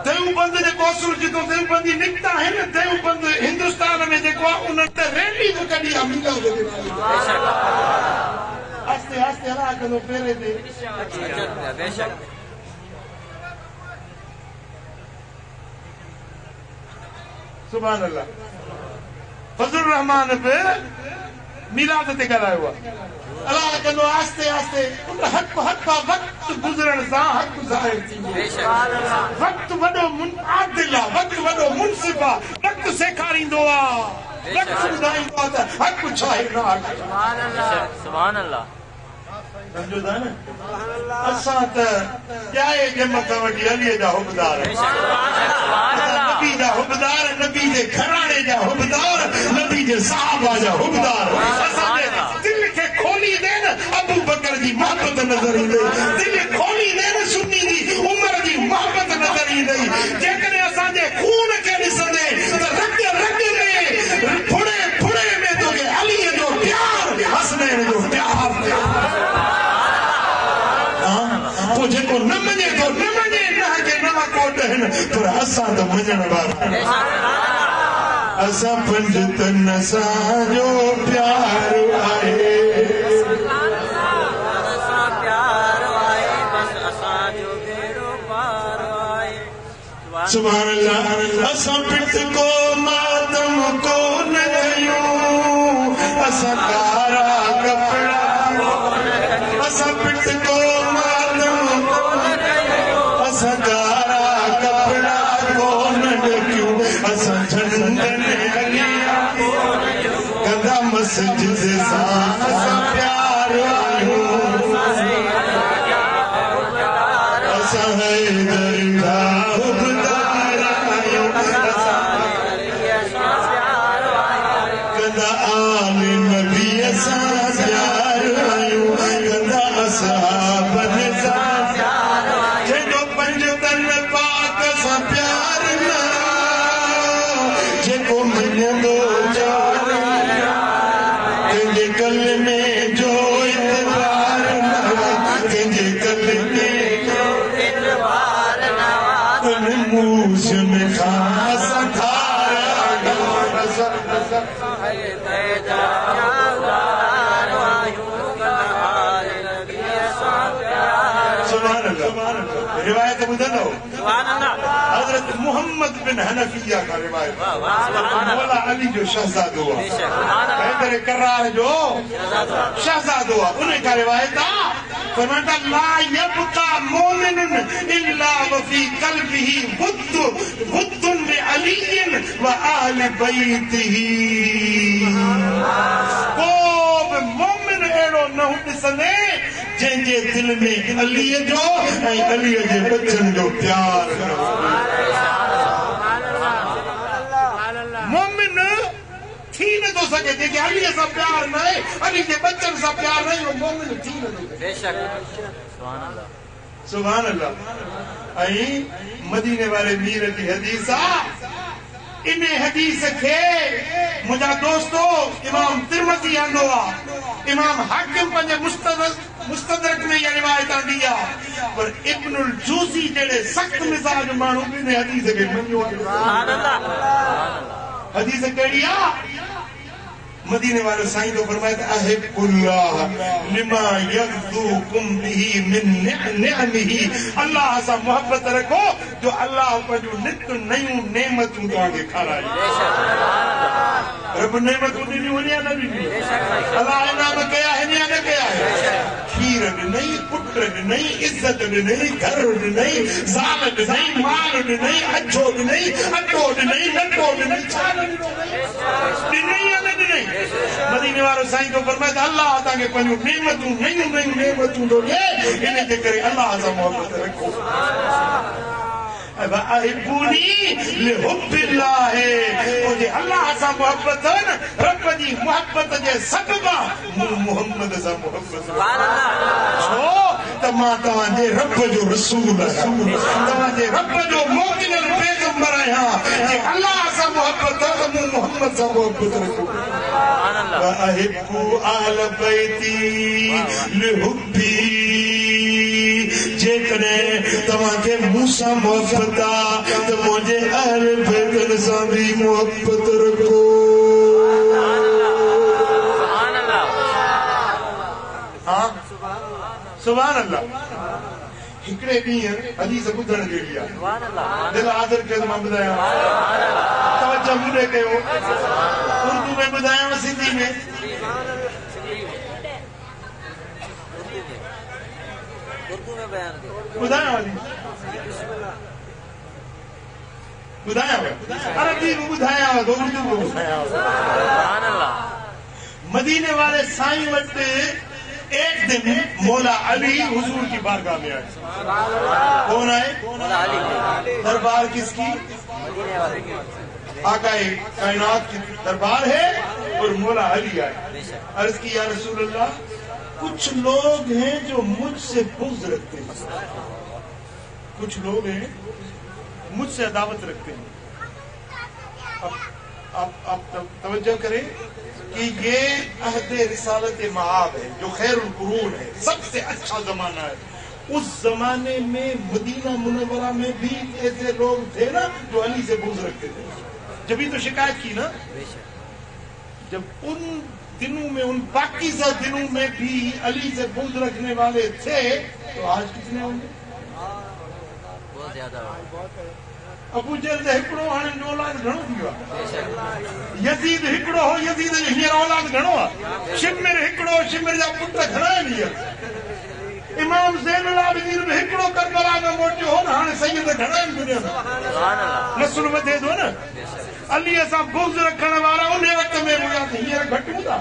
دیوبند نے کوسل جتو دیوبندی نکتا ہے نا دیوبند ہندوستان میں دیکھو انہوں نے ریلی تو کڑی میلاد دے بے شک آستے آستے اللہ کے دو پیرے دے بے شک سبحان اللہ فضل الرحمن پہ میلاد تے کرا ہوا اللہ کہندو آستے آستے حق کا وقت گزرن سا حق ظاہر تھی بے شک وقت وڈو عادل وقت وڈو منصفا وقت سکھاريندو وقت ٻڌائيندو حق ظاهر نہ سبحان اللہ سبحان اللہ سمجھو تھا نا اساں تے کیا ہے جمت وڈی علی دا حکمدار ہے سبحان اللہ نبی دا حکمدار نبی دے گھرانے دا حکمدار نبی دے صحابہ دا حکمدار اساں دے دل کے کھولی دین ابو بکر دی محبت نظر دے دل کھولی دین سنی دی عمر دی محبت نظر دے جے کنے اساں دے خون کے ڈسندے تے رگ رگ میں پھڑے پھڑے میں تو کہ علی جو پیار حسنین جو پیار تو جے کو نہ منے تو نہ منے نہ کہ نہ کو دہن پر اساں تو منن وارا اساں پنجتن اساں جو پیار آئے سبحان اللہ اساں پٹ کو ماتم کو نگیوں اساں کارا کپڑا اساں پٹ کو ماتم کو نگیوں اساں کارا کپڑا کو نگیوں اساں جھنڈن علیہ کدا مسجد سا اساں پیار آئیوں اساں حیدر دا روایت بدنو حضرت محمد بن حنفیہ کا روایت مولا علی جو شہزاد ہوا حیدر کرار جو شہزاد ہوا انہیں کا روایت فرماتا لا يبقى مومن الا وفي قلبه ود لعلی وآل بیته کو مومن ایڑو نہ ڈسندے جن جے دل میں علی جو علی جے بچن جو پیار مومن تھی نہ دو سکے تھے کہ علی سا پیار نہیں علی جے بچن سا پیار نہیں وہ مومن تھی نہ دو بے شک سبحان اللہ سبحان اللہ ائیں مدینے والے میر کی حدیثہ انہیں حدیث کے مجھا دوستو امام ترمذی آندوا امام حاکم پنجے مستدرک میں یہ روایت آندیا پر ابن الجوزی جڑے سخت مزاج مانو نے حدیث کے منیو سبحان اللہ حدیث کہڑیا مدینے والے سائیں تو فرمایا احب اللہ لما یغذوکم به من نعمه اللہ سے محبت رکھو جو اللہ پر جو نت نیوں نعمتوں تو آگے کھڑا ہے رب نعمتوں دی نہیں ہونی نہ دی اللہ انعام کیا ہے نہیں کیا ہے کھیر نہیں پٹر نہیں عزت نہیں گھر نہیں زال نہیں مال نہیں اچھو نہیں اٹو نہیں نٹو نہیں چھال نہیں مدینے والے سائیں کو فرمایا اللہ آتا کہ پنجو نعمتوں نعمتوں دو یہ انہیں دے کرے اللہ سے محبت رکھو احبونی لحب اللہ مجھے اللہ سا محبت ہے نا رب جی محبت جے سببا محمد سا محبت چھو تمہاں جے رب جو رسول ہے تمہاں جے رب جو مومن پیغمبر ہے جے اللہ سا محبت ہے محمد سا محبت رکھو وَأَحِبُّ أَهْلَ بَيْتِي لِحُبِّي جے کنے تمہاں کے موسیٰ محبت تو مجھے اہل بیت سا بھی محبت رکھو ہاں سبحان اللہ ہکڑے نہیں ہیں حدیث بدھن کے لیا دل حاضر کے میں بدایا توجہ مجھے کہ ہو اردو میں بدایا سندھی میں بدایا والی بدایا ہوا عربی کو بدایا ہوا تو اردو کو بدایا ہوا مدینے والے سائیں وقت ایک دن مولا علی حضور کی بارگاہ میں آئے کون آئے دربار کس کی آقا کائنات کی دربار ہے اور مولا علی آئے عرض کی یا رسول اللہ کچھ لوگ ہیں جو مجھ سے بغض رکھتے ہیں کچھ لوگ ہیں مجھ سے عداوت رکھتے ہیں اب توجہ کریں کہ یہ عہد رسالت معاب ہے جو خیر القرون ہے سب سے اچھا زمانہ ہے اس زمانے میں مدینہ منورہ میں بھی ایسے لوگ تھے نا جو علی سے بغض رکھتے تھے جبھی تو شکایت کی نا جب ان دنوں میں ان پاکیزہ دنوں میں بھی علی سے بغض رکھنے والے تھے تو آج کتنے ہوں گے بہت زیادہ ابو جہل ہکڑو ہانے اولاد گھنو تھیو یزید ہکڑو ہو یزید ہیر اولاد گھنو شمر ہکڑو شمر جا پٹ گھنا نہیں امام زین العابدین میں ہکڑو کربلا میں موٹو ہو نا ہانے سید گھنا دنیا میں نسل میں دے دو نا علی ایسا بغض رکھنے والا انہیں وقت میں ہویا تھا یہ گھٹ ہوتا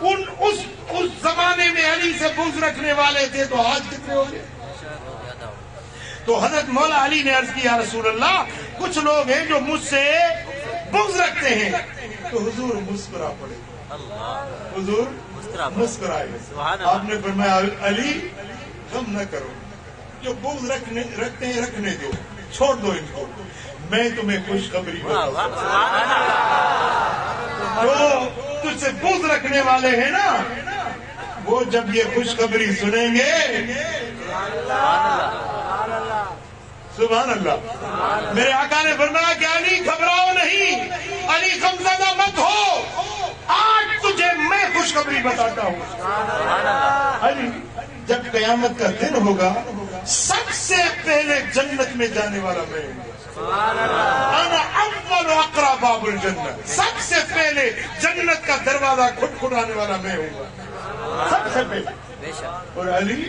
اس زمانے میں علی سے بغض رکھنے والے تھے تو آج کتنے ہو گئے تو حضرت مولا علی نے عرض کی یا رسول اللہ کچھ لوگ ہیں جو مجھ سے بغض رکھتے ہیں تو حضور مسکرا پڑے حضور مسکرائے آپ نے فرمایا علی غم نہ کرو جو بغض رکھتے ہیں رکھنے دو چھوڑ دو ان کو میں تمہیں خوشخبری بتاؤں جو تجھ سے بغض رکھنے والے ہیں نا وہ جب یہ خوشخبری سنیں گے سبحان اللہ میرے آقا نے فرمایا کہ علی گھبراؤ نہیں علی غمزدہ مت ہو آج تجھے میں خوشخبری بتاتا ہوں علی جب قیامت کا دن ہوگا سب سے پہلے جنت میں جانے والا میں ہوں انا اول اقرا باب الجنت سب سے پہلے جنت کا دروازہ کھٹکھٹانے والا میں ہوں سب سے پہلے اور علی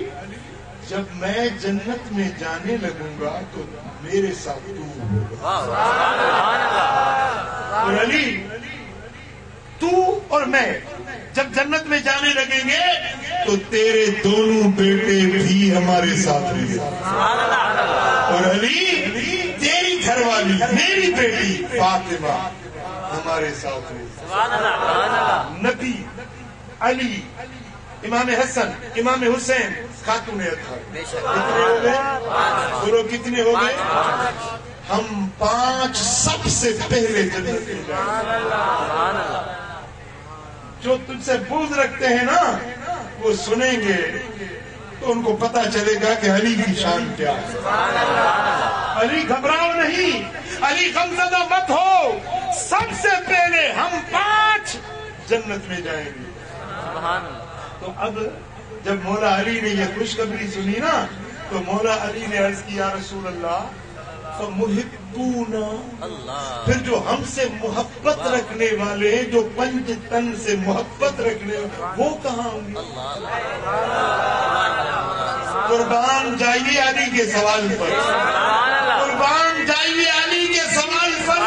جب میں جنت میں جانے لگوں گا تو میرے ساتھ تو ہوگا اور علی تو اور میں جب جنت میں جانے لگیں گے تو تیرے دونوں بیٹے بھی ہمارے ساتھ ہوں گے اور علی تیری گھر والی میری بیٹی فاطمہ ہمارے ساتھ ہوگی نبی علی امام حسن امام حسین خاتون اطہار کتنے ہو گئے بولو کتنے ہو گئے ہم 5 سب سے پہلے جنت میں جائیں جو تجھ سے بغض رکھتے ہیں نا وہ سنیں گے تو ان کو پتا چلے گا کہ علی کی شان کیا ہے علی گھبراؤ نہیں علی غمزدہ مت ہو سب سے پہلے ہم 5 جنت میں جائیں گے تو اب جب مولا علی نے یہ خوشخبری سنی نا تو مولا علی نے عرض کی یا رسول اللہ فمحبونا پھر جو ہم سے محبت رکھنے والے ہیں جو 5 تن سے محبت رکھنے وہ کہاں ہوں گے قربان جائیے علی کے سوال پر قربان جائیے علی کے سوال پر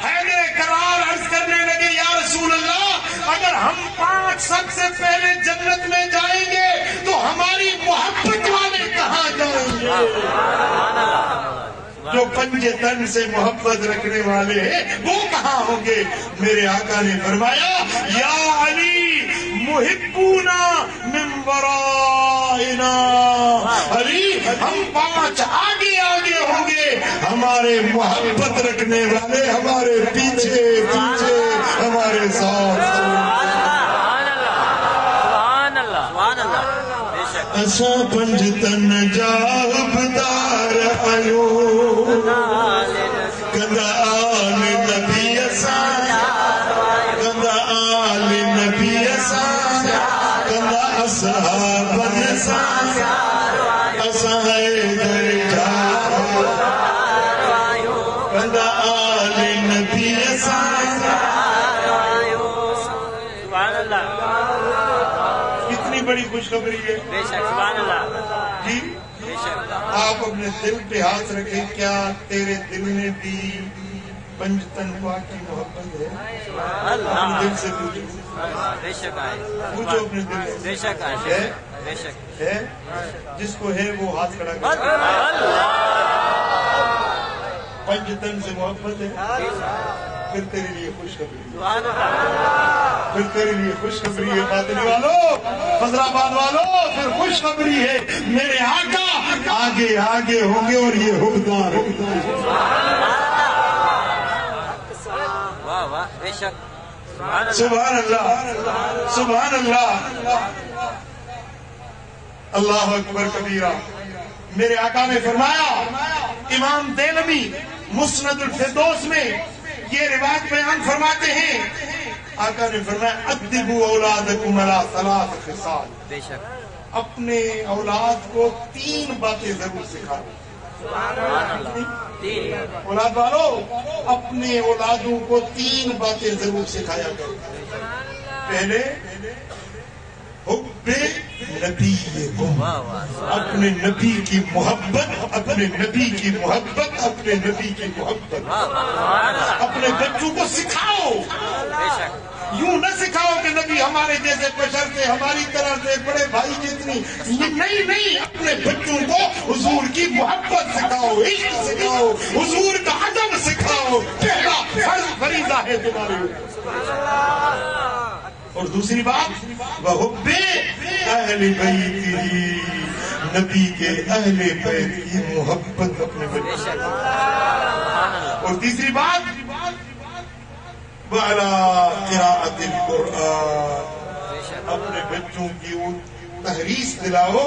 حیدر کرار عرض کرنے لگے یا رسول اللہ اگر ہم 5 سب سے پہلے جنت میں جائیں گے تو ہماری محبت والے کہاں جائیں گے جو پنج تن سے محبت رکھنے والے ہیں وہ کہاں ہوں گے؟ میرے آقا نے فرمایا یا علی محبونا من ورائنا، علی ہم 5 آگے آگے ہوں گے، ہمارے محبت رکھنے والے ہمارے پیچھے پیچھے ہمارے ساتھ۔ اسا پنج تن جابدار آیو کندا آل نبی اسا، کندا آل نبی اسا، کندا اصحاب اسا، اسا حیدر جابدار کندا آل نبی اسا۔ کتنی بڑی خوشخبری ہے جی۔ آپ اپنے دل پہ ہاتھ رکھیں، کیا تیرے دل میں بھی پنج تن پاک کی محبت ہے؟ اپنے دل سے پوچھو، اپنے دل سے ہے؟ جس کو ہے وہ ہاتھ کھڑا کرے۔ پنج تن سے محبت ہے، پھر تیرے لیے خوشخبری، پھر تیرے لیے خوشخبری ہے باطنی والوں، فضلآباد والوں، پھر خوشخبری ہے، میرے آقا آگے آگے ہوں گے اور یہ حکمدار سبحان اللہ سبحان اللہ، اللہ اکبر کبیرہ۔ میرے آقا نے فرمایا، امام دیلمی مسند الفردوس میں یہ روایت بیان فرماتے ہیں، آقا نے فرمایا ادبوا اولادکم علی 3 خصال، اپنے اولاد کو 3 باتیں ضرور سکھاؤ۔ اولاد والو، اپنے اولادوں کو 3 باتیں ضرور سکھایا کرو۔ پہلے حب نبیکم، اپنے نبی کی محبت، اپنے نبی کی محبت، اپنے نبی کی محبت۔ اپنے بچوں کو سکھاؤ، یوں نہ سکھاؤ کہ نبی ہمارے جیسے بشر تھے، ہماری طرح سے بڑے بھائی جتنی، نہیں، اپنے بچوں کو حضور کی محبت سکھاؤ، عشق سکھاؤ، حضور کا ادب سکھاؤ، پہلا فرض فریضہ ہے تمہارے اوپر۔ اور دوسری بات وحب اہل بیتہ، نبی کے اہل بیت کی محبت اپنے بچوں۔ اور تیسری بات وعلی قراءۃ القرآن، اپنے بچوں کی تحریص دلاؤ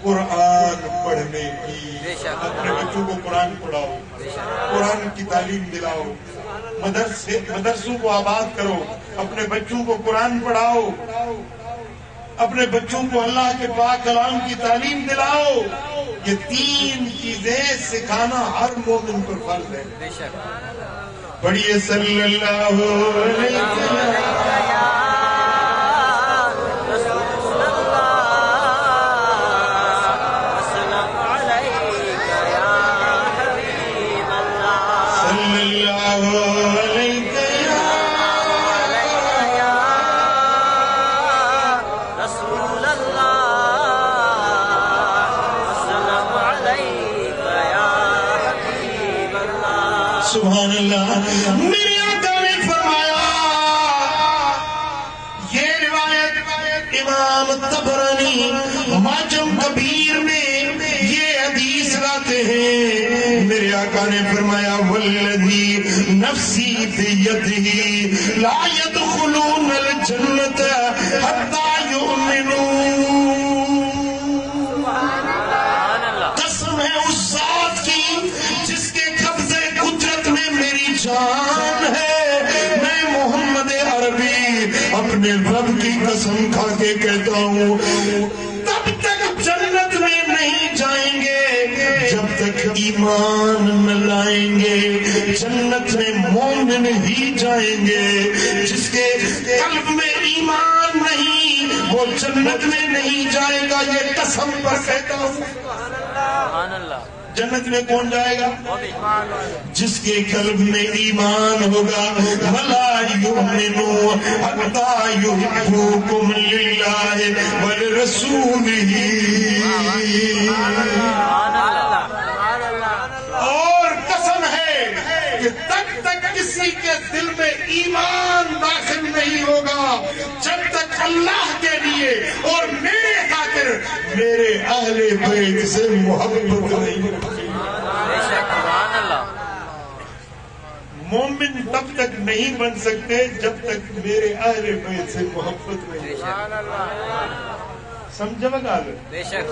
قرآن پڑھنے کی، اپنے بچوں کو قرآن پڑھاؤ، قرآن کی تعلیم دلاؤ، مدرسوں کو آباد کرو، اپنے بچوں کو قرآن پڑھاؤ، اپنے بچوں کو اللہ کے پاک کلام کی تعلیم دلاؤ۔ یہ 3 چیزیں سکھانا ہر مومن پر فرض ہے۔ پڑھیے صلی اللہ علیہ وسلم۔ سبحان اللہ۔ میرے آقا نے فرمایا، یہ روایت امام طبرانی معجم کبیر میں یہ حدیث لاتے ہیں، میرے آقا نے فرمایا والذی نفسی بیدہ لا يدخلون الجنت حتی یؤمنون، قسم ہے اس ذات کی جس کے قبضے قدرت میں میری جان ہے، میں محمد عربی اپنے رب کی قسم کھا کے کہتا ہوں، تب تک جنت میں نہیں جائیں گے جب تک ایمان نہ لائیں گے۔ جنت میں مومن ہی جائیں گے، جس کے قلب میں ایمان نہیں وہ جنت میں نہیں جائے گا، یہ قسم پر کہتا ہوں۔ جنت میں کون جائے گا؟ جس کے قلب میں ایمان ہوگا۔ وَلَا يُؤْمِنُوا حَتَّى يُحِبُّوكُمْ لِلَّهِ وَلِرَسُولِهِ، اور ایمان داخل نہیں ہوگا جب تک اللہ کے لیے اور میرے خاطر میرے اہل بیت سے محبت نہیں ہوگی۔ مومن تب تک نہیں بن سکتے جب تک میرے اہل بیت سے محبت نہیں ہوگی۔ سمجھا گا بے شک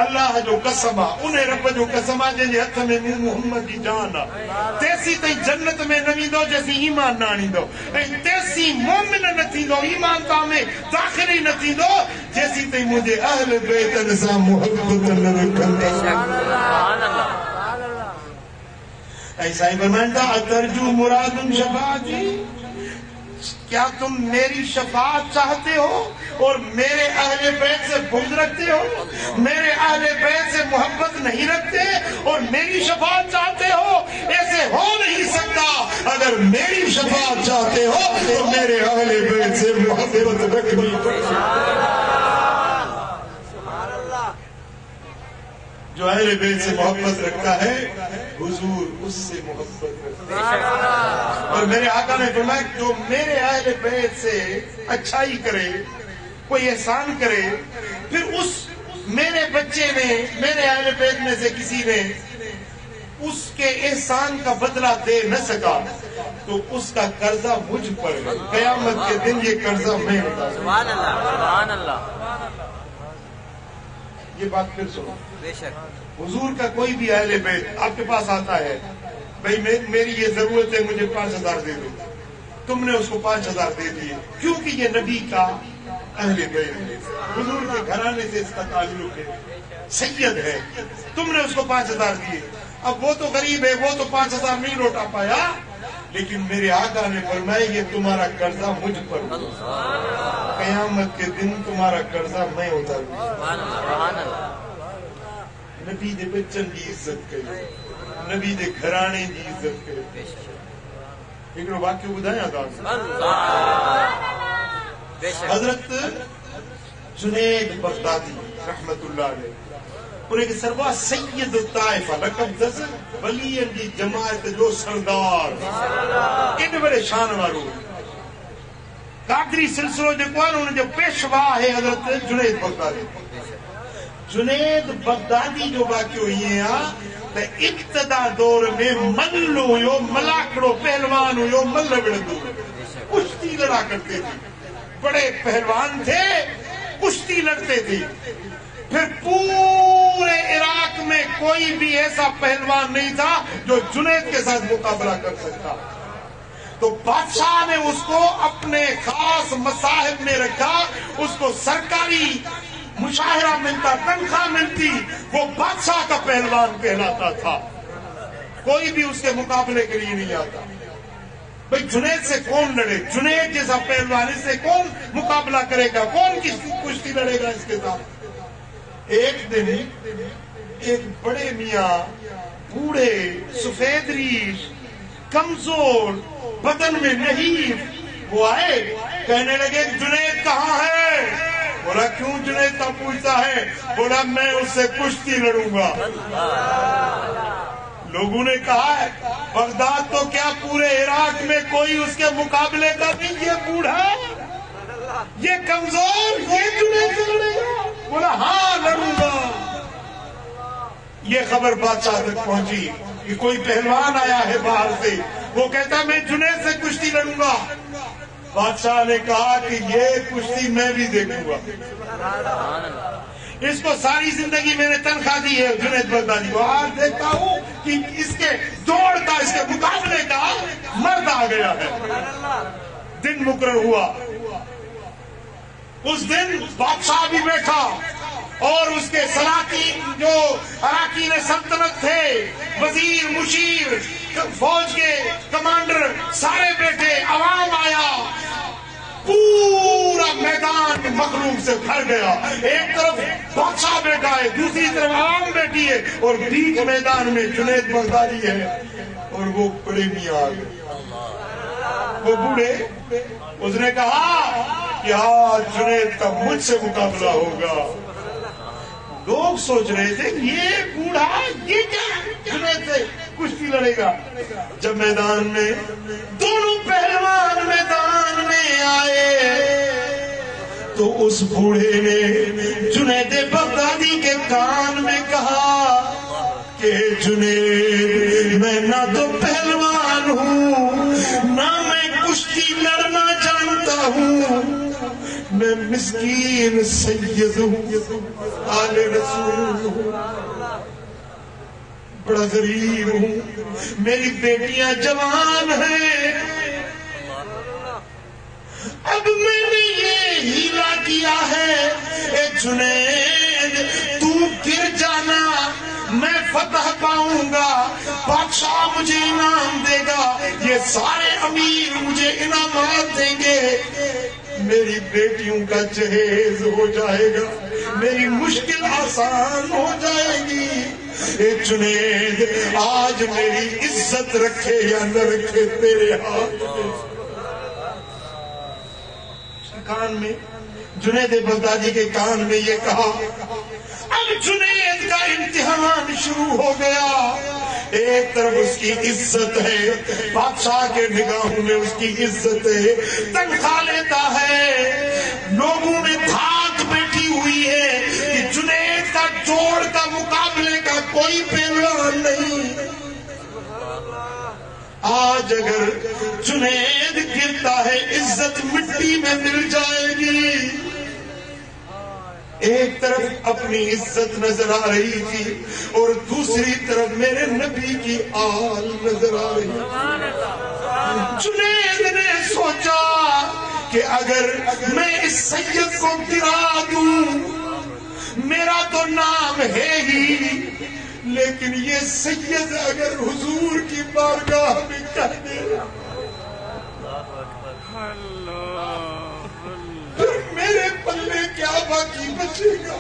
اللہ جو قسم انہیں رب جو قسم جن کے ہاتھ میں محمد کی جان تیسی تھی جنت میں نہ دو جیسی ایمان نہ دو تیسی مومن نہ تھی دو ایمان تا میں داخل ہی نہ تھی دو جیسی تھی مجھے اہل بیت سے محبت نہ رکھتا۔ سبحان اللہ۔ ایسا ہی فرمایا اترجو مراد شفاعتی، کیا تم میری شفاعت چاہتے ہو اور میرے اہل بیت سے بغض رکھتے ہو، میرے اہل بیت سے محبت نہیں رکھتے اور میری شفاعت چاہتے ہو؟ ایسے ہو نہیں سکتا۔ اگر میری شفاعت چاہتے ہو تو میرے اہل بیت سے محبت رکھنی پڑے۔ جو اہل بیت سے محبت رکھتا ہے حضور اس سے محبت رکھتا ہے۔ اور میرے آقا نے فرمایا جو میرے اہل بیت سے اچھائی کرے، کوئی احسان کرے، پھر اس میرے بچے نے، میرے اہل بیت میں سے کسی نے اس کے احسان کا بدلہ دے نہ سکا تو اس کا قرضہ مجھ پر ہے، قیامت کے دن یہ قرضہ میں ادا کروں۔ سبحان اللہ سبحان اللہ۔ یہ بات پھر سنو، بے شک حضور کا کوئی بھی اہل بیت آپ کے پاس آتا ہے، بھئی میری یہ ضرورت ہے، مجھے 5000 دے دو، تم نے اس کو 5000 دے دیے کیونکہ یہ نبی کا اہل بیت ہے، حضور کے گھرانے سے اس کا تعلق ہے، سید ہے، تم نے اس کو 5000 دیے۔ اب وہ تو غریب ہے، وہ تو 5000 نہیں لوٹا پایا، لیکن میرے آقا نے فرمایا یہ تمہارا قرضہ مجھ پر، قیامت کے دن تمہارا قرضہ میں اتاروں۔ سبحان اللہ۔ نبی دے بچن کی عزت کرے، نبی دے گھرانے کی عزت کرے۔ ایک واقعہ بتایا تھا، حضرت جنید بغدادی رحمت اللہ علیہ اور ایک سروا سید الطائفہ لقب دس ولی کی جماعت جو سردار ان بڑے شان والو قادری سلسلو جو انہوں جو پیشوا ہے حضرت جنید بغدادی۔ جنید بغدادی جو واقع ہوئی ہیں تو ابتدا دور میں ملو ہوئے، ملاکڑو پہلوان ہوئے، مل بڑھدو کشتی لڑا کرتے تھے، بڑے پہلوان تھے، کشتی لڑتے تھے۔ پھر پورے عراق میں کوئی بھی ایسا پہلوان نہیں تھا جو جنید کے ساتھ مقابلہ کر سکتا، تو بادشاہ نے اس کو اپنے خاص مصاحب میں رکھا، اس کو سرکاری مشاہرہ ملتا، تنخواہ ملتی، وہ بادشاہ کا پہلوان کہلاتا تھا، کوئی بھی اس کے مقابلے کے لیے نہیں آتا۔ بھئی جنید سے کون لڑے، جنید جیسا پہلوان اس سے کون مقابلہ کرے گا، کون کشتی لڑے گا اس کے ساتھ؟ ایک دن ایک بڑے میاں بوڑھے سفید ریش کمزور بدن میں نحیف وہ آئے، کہنے لگے جنید کہاں ہے؟ بولا کیوں جنید کا پوچھتا ہے؟ بولا میں اس سے کشتی لڑوں گا۔ لوگوں نے کہا بغداد تو کیا پورے عراق میں کوئی اس کے مقابلے کا نہیں، یہ بوڑھا، یہ کمزور، یہ جنید سے لڑے گا؟ بولا ہاں لڑوں گا۔ یہ خبر بادشاہ تک پہنچی کہ کوئی پہلوان آیا ہے باہر سے، وہ کہتا میں جنید سے کشتی لڑوں گا۔ بادشاہ نے کہا کہ یہ کشتی میں بھی دیکھوں گا، اس کو ساری زندگی میں نے تنخواہ دی ہے جنید بغدادی کو، آج دیکھتا ہوں کہ اس کے دوڑ کا، اس کے مقابلے کا مرد آ گیا ہے۔ دن مقرر ہوا، اس دن بادشاہ بھی بیٹھا اور اس کے سلاطین جو اراکین سلطنت تھے، وزیر، مشیر، فوج کے کمانڈر سارے بیٹھے، عوام آیا، پورا میدان مخلوق سے بھر گیا۔ ایک طرف بادشاہ بیٹھا ہے، دوسری طرف عوام بیٹھی ہے اور بیچ میدان میں جنید بغدادی ہے اور وہ بڑے میاں آ گئے، وہ بوڑھے۔ اس نے کہا کہ آج جنید کا مجھ سے مقابلہ ہوگا۔ لوگ سوچ رہے تھے یہ بوڑھا یہ کیا جنید سے کشتی لڑے گا۔ جب میدان میں دونوں پہلوان اس بوڑھے نے جنید بغدادی کے کان میں کہا کہ جنید میں نہ تو پہلوان ہوں نہ میں کشتی لڑنا جانتا ہوں، میں مسکین سید ہوں، آل رسول ہوں، بڑا غریب ہوں، میری بیٹیاں جوان ہیں، اب میں نے یہ ہیلا کیا ہے، اے جنید تو گر جانا، میں فتح پاؤں گا، بادشاہ مجھے انعام دے گا، یہ سارے امیر مجھے انعامات دیں گے، میری بیٹیوں کا جہیز ہو جائے گا، میری مشکل آسان ہو جائے گی۔ اے جنید آج میری عزت رکھے یا نہ رکھے تیرے ہاتھ میں۔ کان میں جنید بغدادی کے کان میں یہ کہا۔ اب جنید کا امتحان شروع ہو گیا، ایک طرف اس کی عزت ہے، بادشاہ کے نگاہوں میں اس کی عزت ہے، تنخواہ لیتا ہے، لوگوں میں دھاک بیٹھی ہوئی ہے کہ جنید کا جوڑ کا مقابلے کا کوئی پہلوان نہیں۔ آج اگر جنید گرتا ہے عزت مٹی میں مل جائے گی۔ ایک طرف اپنی عزت نظر آ رہی تھی اور دوسری طرف میرے نبی کی آل نظر آ رہی تھی۔ جنید نے سوچا کہ اگر میں اس سید کو گرا دوں، میرا تو نام ہے ہی، لیکن یہ سید اگر حضور کی بارگاہ میں کہہ دے پھر میرے پلے کیا باقی بچے گا؟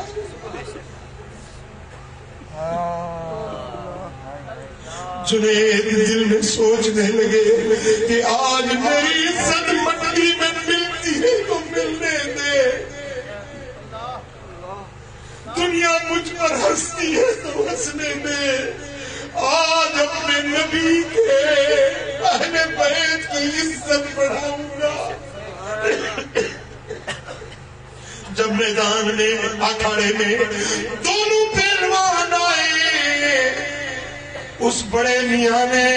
جنید دل میں سوچنے لگے کہ آج میری عزت مٹی میں ملتی ہے تو ملنے دے، دنیا مجھ پر ہنستی ہے تو ہنسنے دے، آج اپنے نبی کے اہل بیت کی عزت بڑھاؤں گا۔ جب میدان میں اکھاڑے میں دونوں پہلوان آئے، اس بڑے میاں نے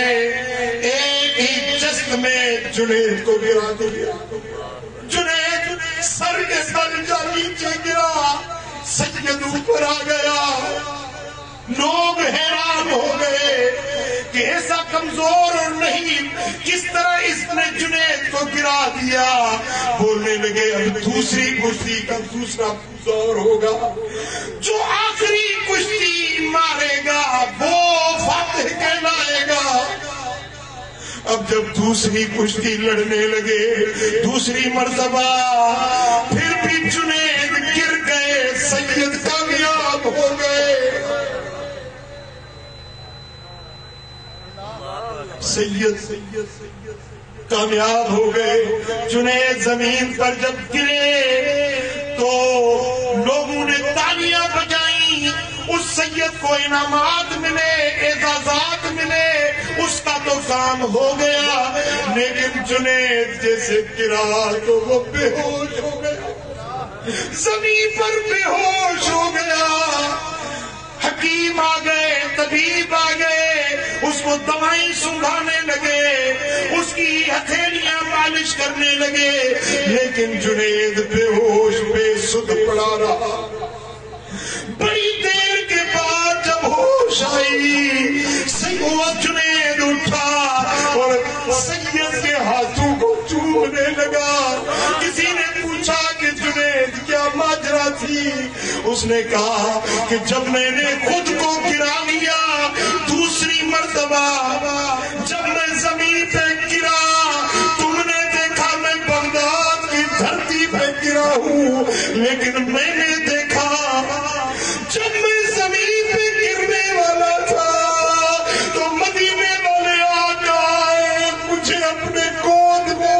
ایک ہی جست میں جنید کو گرا دیا۔ جنید سر کے سر جا نیچے گرا، سید اوپر آ گیا۔ لوگ حیران ہو گئے کہ ایسا کمزور اور نہیں، کس طرح اس نے جنید کو گرا دیا۔ بولنے لگے اب دوسری کشتی کا دوسرا دور ہوگا، جو آخری کشتی مارے گا وہ فاتح کہلائے گا۔ اب جب دوسری کشتی لڑنے لگے دوسری مرتبہ، پھر بھی جنید گر گئے، سید کامیاب ہو گئے۔ سید کامیاب ہو گئے۔ جنید زمین پر جب گرے تو لوگوں نے تالیاں بجائیں، اس سید کو انعامات ملے، اعزازات ملے، اس کا تو کام ہو گیا، لیکن جنید جیسے گرا تو وہ بے ہوش ہو گیا، زمین پر بے ہوش ہو گیا۔ حکیم آ گئے، طبیب آ گئے، اس کو دوائیں سنگھانے لگے، اس کی ہتھیلیاں مالش کرنے لگے، لیکن جنید بے ہوش بے سدھ پڑا رہا۔ بڑی دیر کے بعد جب ہوش آئی، جنید اٹھا اور سید کے ہاتھوں کو چومنے لگا۔ کسی نے پوچھا کہ جنید کیا ماجرا تھی؟ اس نے کہا کہ جب میں نے خود کو گرا لیا دوسری مرتبہ، جب میں زمین پہ گرا، تم نے دیکھا میں بغداد کی دھرتی پہ گرا ہوں، لیکن میں نے دیکھا جب میں زمین پہ گرنے والا تھا تو مدینے والے آقا آئے، مجھے اپنے گود میں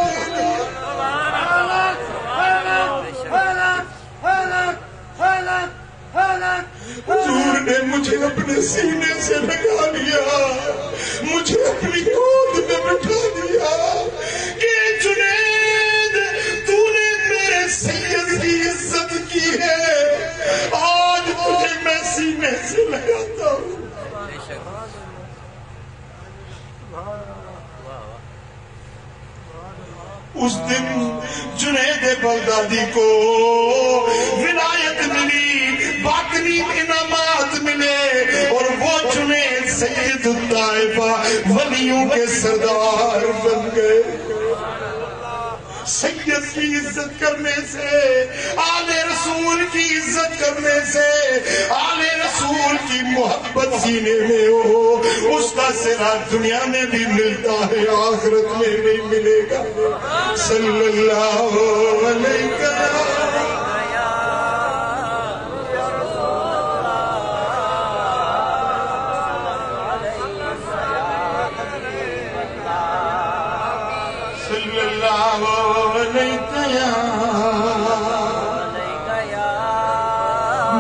حضور نے مجھے اپنے سینے سے لگا لیا، مجھے اپنی گود میں بٹھا دیا کہ جنید تو نے میرے سید کی عزت چاہتا ہوں. اس دن جنید بغدادی کو ولایت ملی، باطنی انعامات ملے، اور وہ جنید سید الطائفہ ولیوں کے سردار بن گئے. سید کی عزت کرنے سے، آل رسول کی عزت کرنے سے، آل رسول کی محبت سینے میں ہو، اس کا صلہ دنیا میں بھی ملتا ہے، آخرت میں بھی ملے گا. صلی اللہ علیہ وسلم.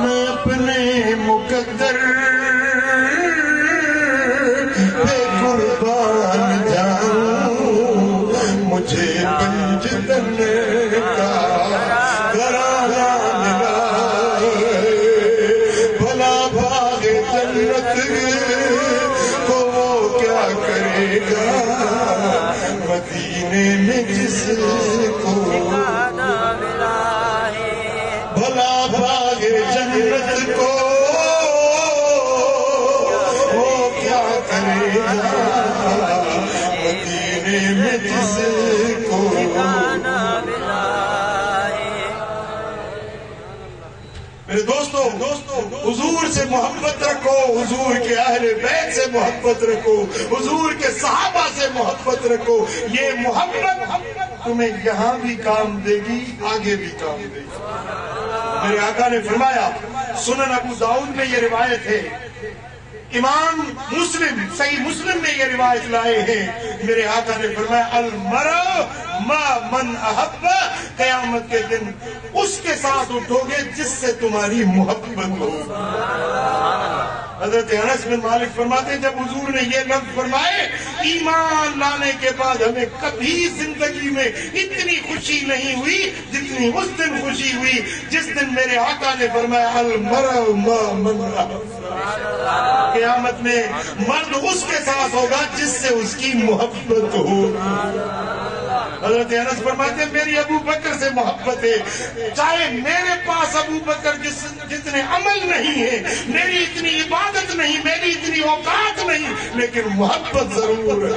میں اپنے مقدر پہ قربان جاؤں، مجھے پنجتن کا گھرانہ ملا ہے، بھلا باغ جنت کو وہ کیا کرے گا، مدینے میں جس کو بھلا باغ جنت کو وہ کیا کرے گا، مدینے میں جس کو. میرے دوستو، حضور سے محبت رکھو، حضور کے اہل بیت سے محبت رکھو، حضور کے صحابہ سے محبت رکھو. یہ محبت تمہیں یہاں بھی کام دے گی، آگے بھی کام دے گی. میرے آقا نے فرمایا، سنن ابو داؤد میں یہ روایت ہے، امام مسلم صحیح مسلم میں یہ روایت لائے ہیں. میرے آقا نے فرمایا، المرء ما من احب، قیامت کے دن اس کے ساتھ اٹھو گے جس سے تمہاری محبت ہو. حضرت انس بن مالک فرماتے ہیں، جب حضور نے یہ لفظ فرمائے، ایمان لانے کے بعد ہمیں کبھی زندگی میں اتنی خوشی نہیں ہوئی جتنی اس دن خوشی ہوئی جس دن میرے آقا نے فرمایا، المرء ما من احب. قیامت میں مرد اس کے ساتھ ہوگا جس سے اس کی محبت ہو. حضرت انس فرماتے ہیں، میری ابو بکر سے محبت ہے، چاہے میرے پاس ابو بکر جتنے عمل نہیں ہے، میری اتنی عبادت نہیں، میری اتنی اوقات نہیں، لیکن محبت ضرور ہے.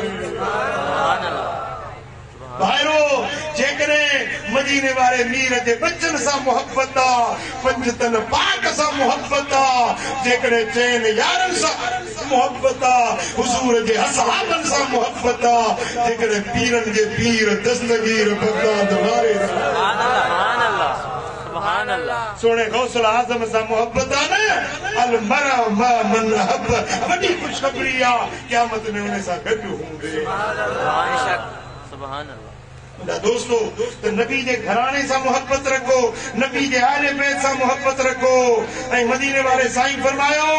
بھائیو، جیکنے مدینے والے میرت بچن سا محبت آ، پنجتن پاک سا محبت آ، جیکنے چین یارن سا محبت آ، حضور جے اصحابن سا محبت آ، جیکنے پیرن جے پیر دستگیر بغداد وارے. سبحان اللہ. سونے غوث العظم سا محبت آنا، المرء ما من احب. بڑی خوشخبری آ، قیامت میں انہیں سا گھٹ ہوں گے. سبحان اللہ. دوستو، نبی دے گھرانے سا محبت رکھو، نبی دے اہل بیت سا محبت رکھو. اے مدینے والے سائیں فرمایو،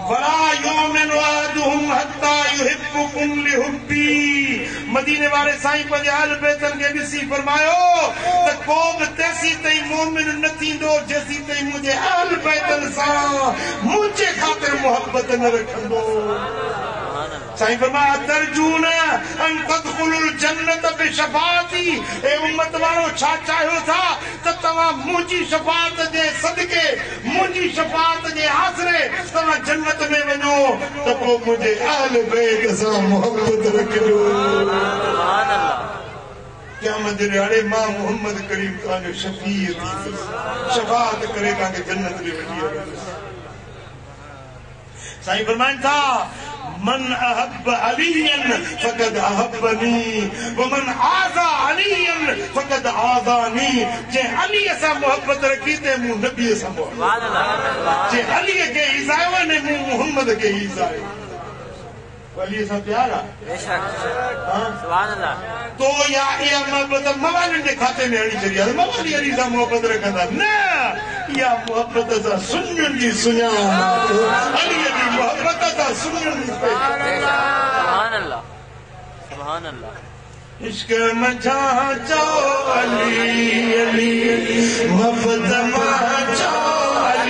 وَلَا يُؤْمِنُ أَحَدُهُمْ حَتَّى يُحِبُّكُمْ لِحُبِّي. مدینے والے سائیں پہ اہل بیتن کے بسی فرمایو، تو کوب تیسی تی مومن نتی دو جیسی تی مجھے اہل بیتن سا مجھے خاطر محبت نہ رکھن دو. سائیں فرمایا، ترجون ان تدخل الجنت بشفاعتی. اے امت والو، چھا چاہو تھا تو تمہاں مجھے شفاعت دے صدقے، مجھے شفاعت دے آسرے تمہاں جنت میں ونو، تو کو مجھے اہل بیت سے محبت رکھ دو. قیامت دیڑے ماں محمد کریم تانے شفیع تھی، شفاعت کرے گا کہ جنت میں ونی. سائیں فرمائن تھا، من احب علیا فقد احبنی ومن آذا علیا فقد آذانی. جے علی ایسا محبت رکھی تے مو نبی ایسا محبت، جے علی کے عیزائے نے مو محمد کے عیزائے. علی ایسا پیارا سبحان اللہ. تو یا محبت موالن دے کھاتے میں آنی چاہیے، موالی علی ایسا محبت رکھا تھا نا، یا محبت ایسا سنن کی سنیان، علی علی محبت ایسا سنن کی سبحان اللہ. سبحان اللہ. عشق مجھا چاو علی علی، محبت مجھا چاو علی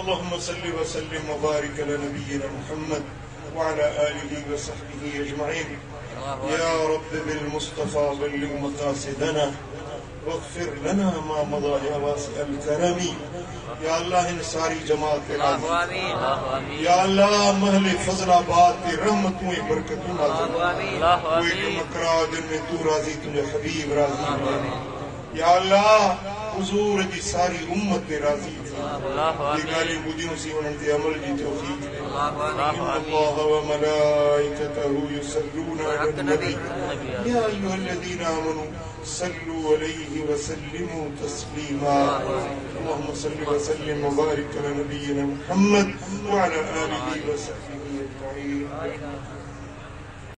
اللهم صل وسلم وبارك على نبينا محمد وعلى آله وصحبه أجمعين يا رب بالمصطفى بلغ مقاصدنا واغفر لنا ما مضى يا واسع الكرم يا الله ان ساری جماعت کے راضی یا اللہ محل فضل آباد کی رحمتوں برکتوں نازل کوئی مکرا دن میں تو راضی تجھے حبیب راضی یا اللہ حضور کی ساری امت کے راضی یہ گالی بدیوں سی انہوں نے عمل کی توفیق ان اللہ وملائکتہ یصلون علی النبی یا ایھا الذین آمنوا صلوا علیہ وسلموا تسلیما اللهم صل وسلم وبارك على نبينا محمد وعلى آله وصحبه أجمعين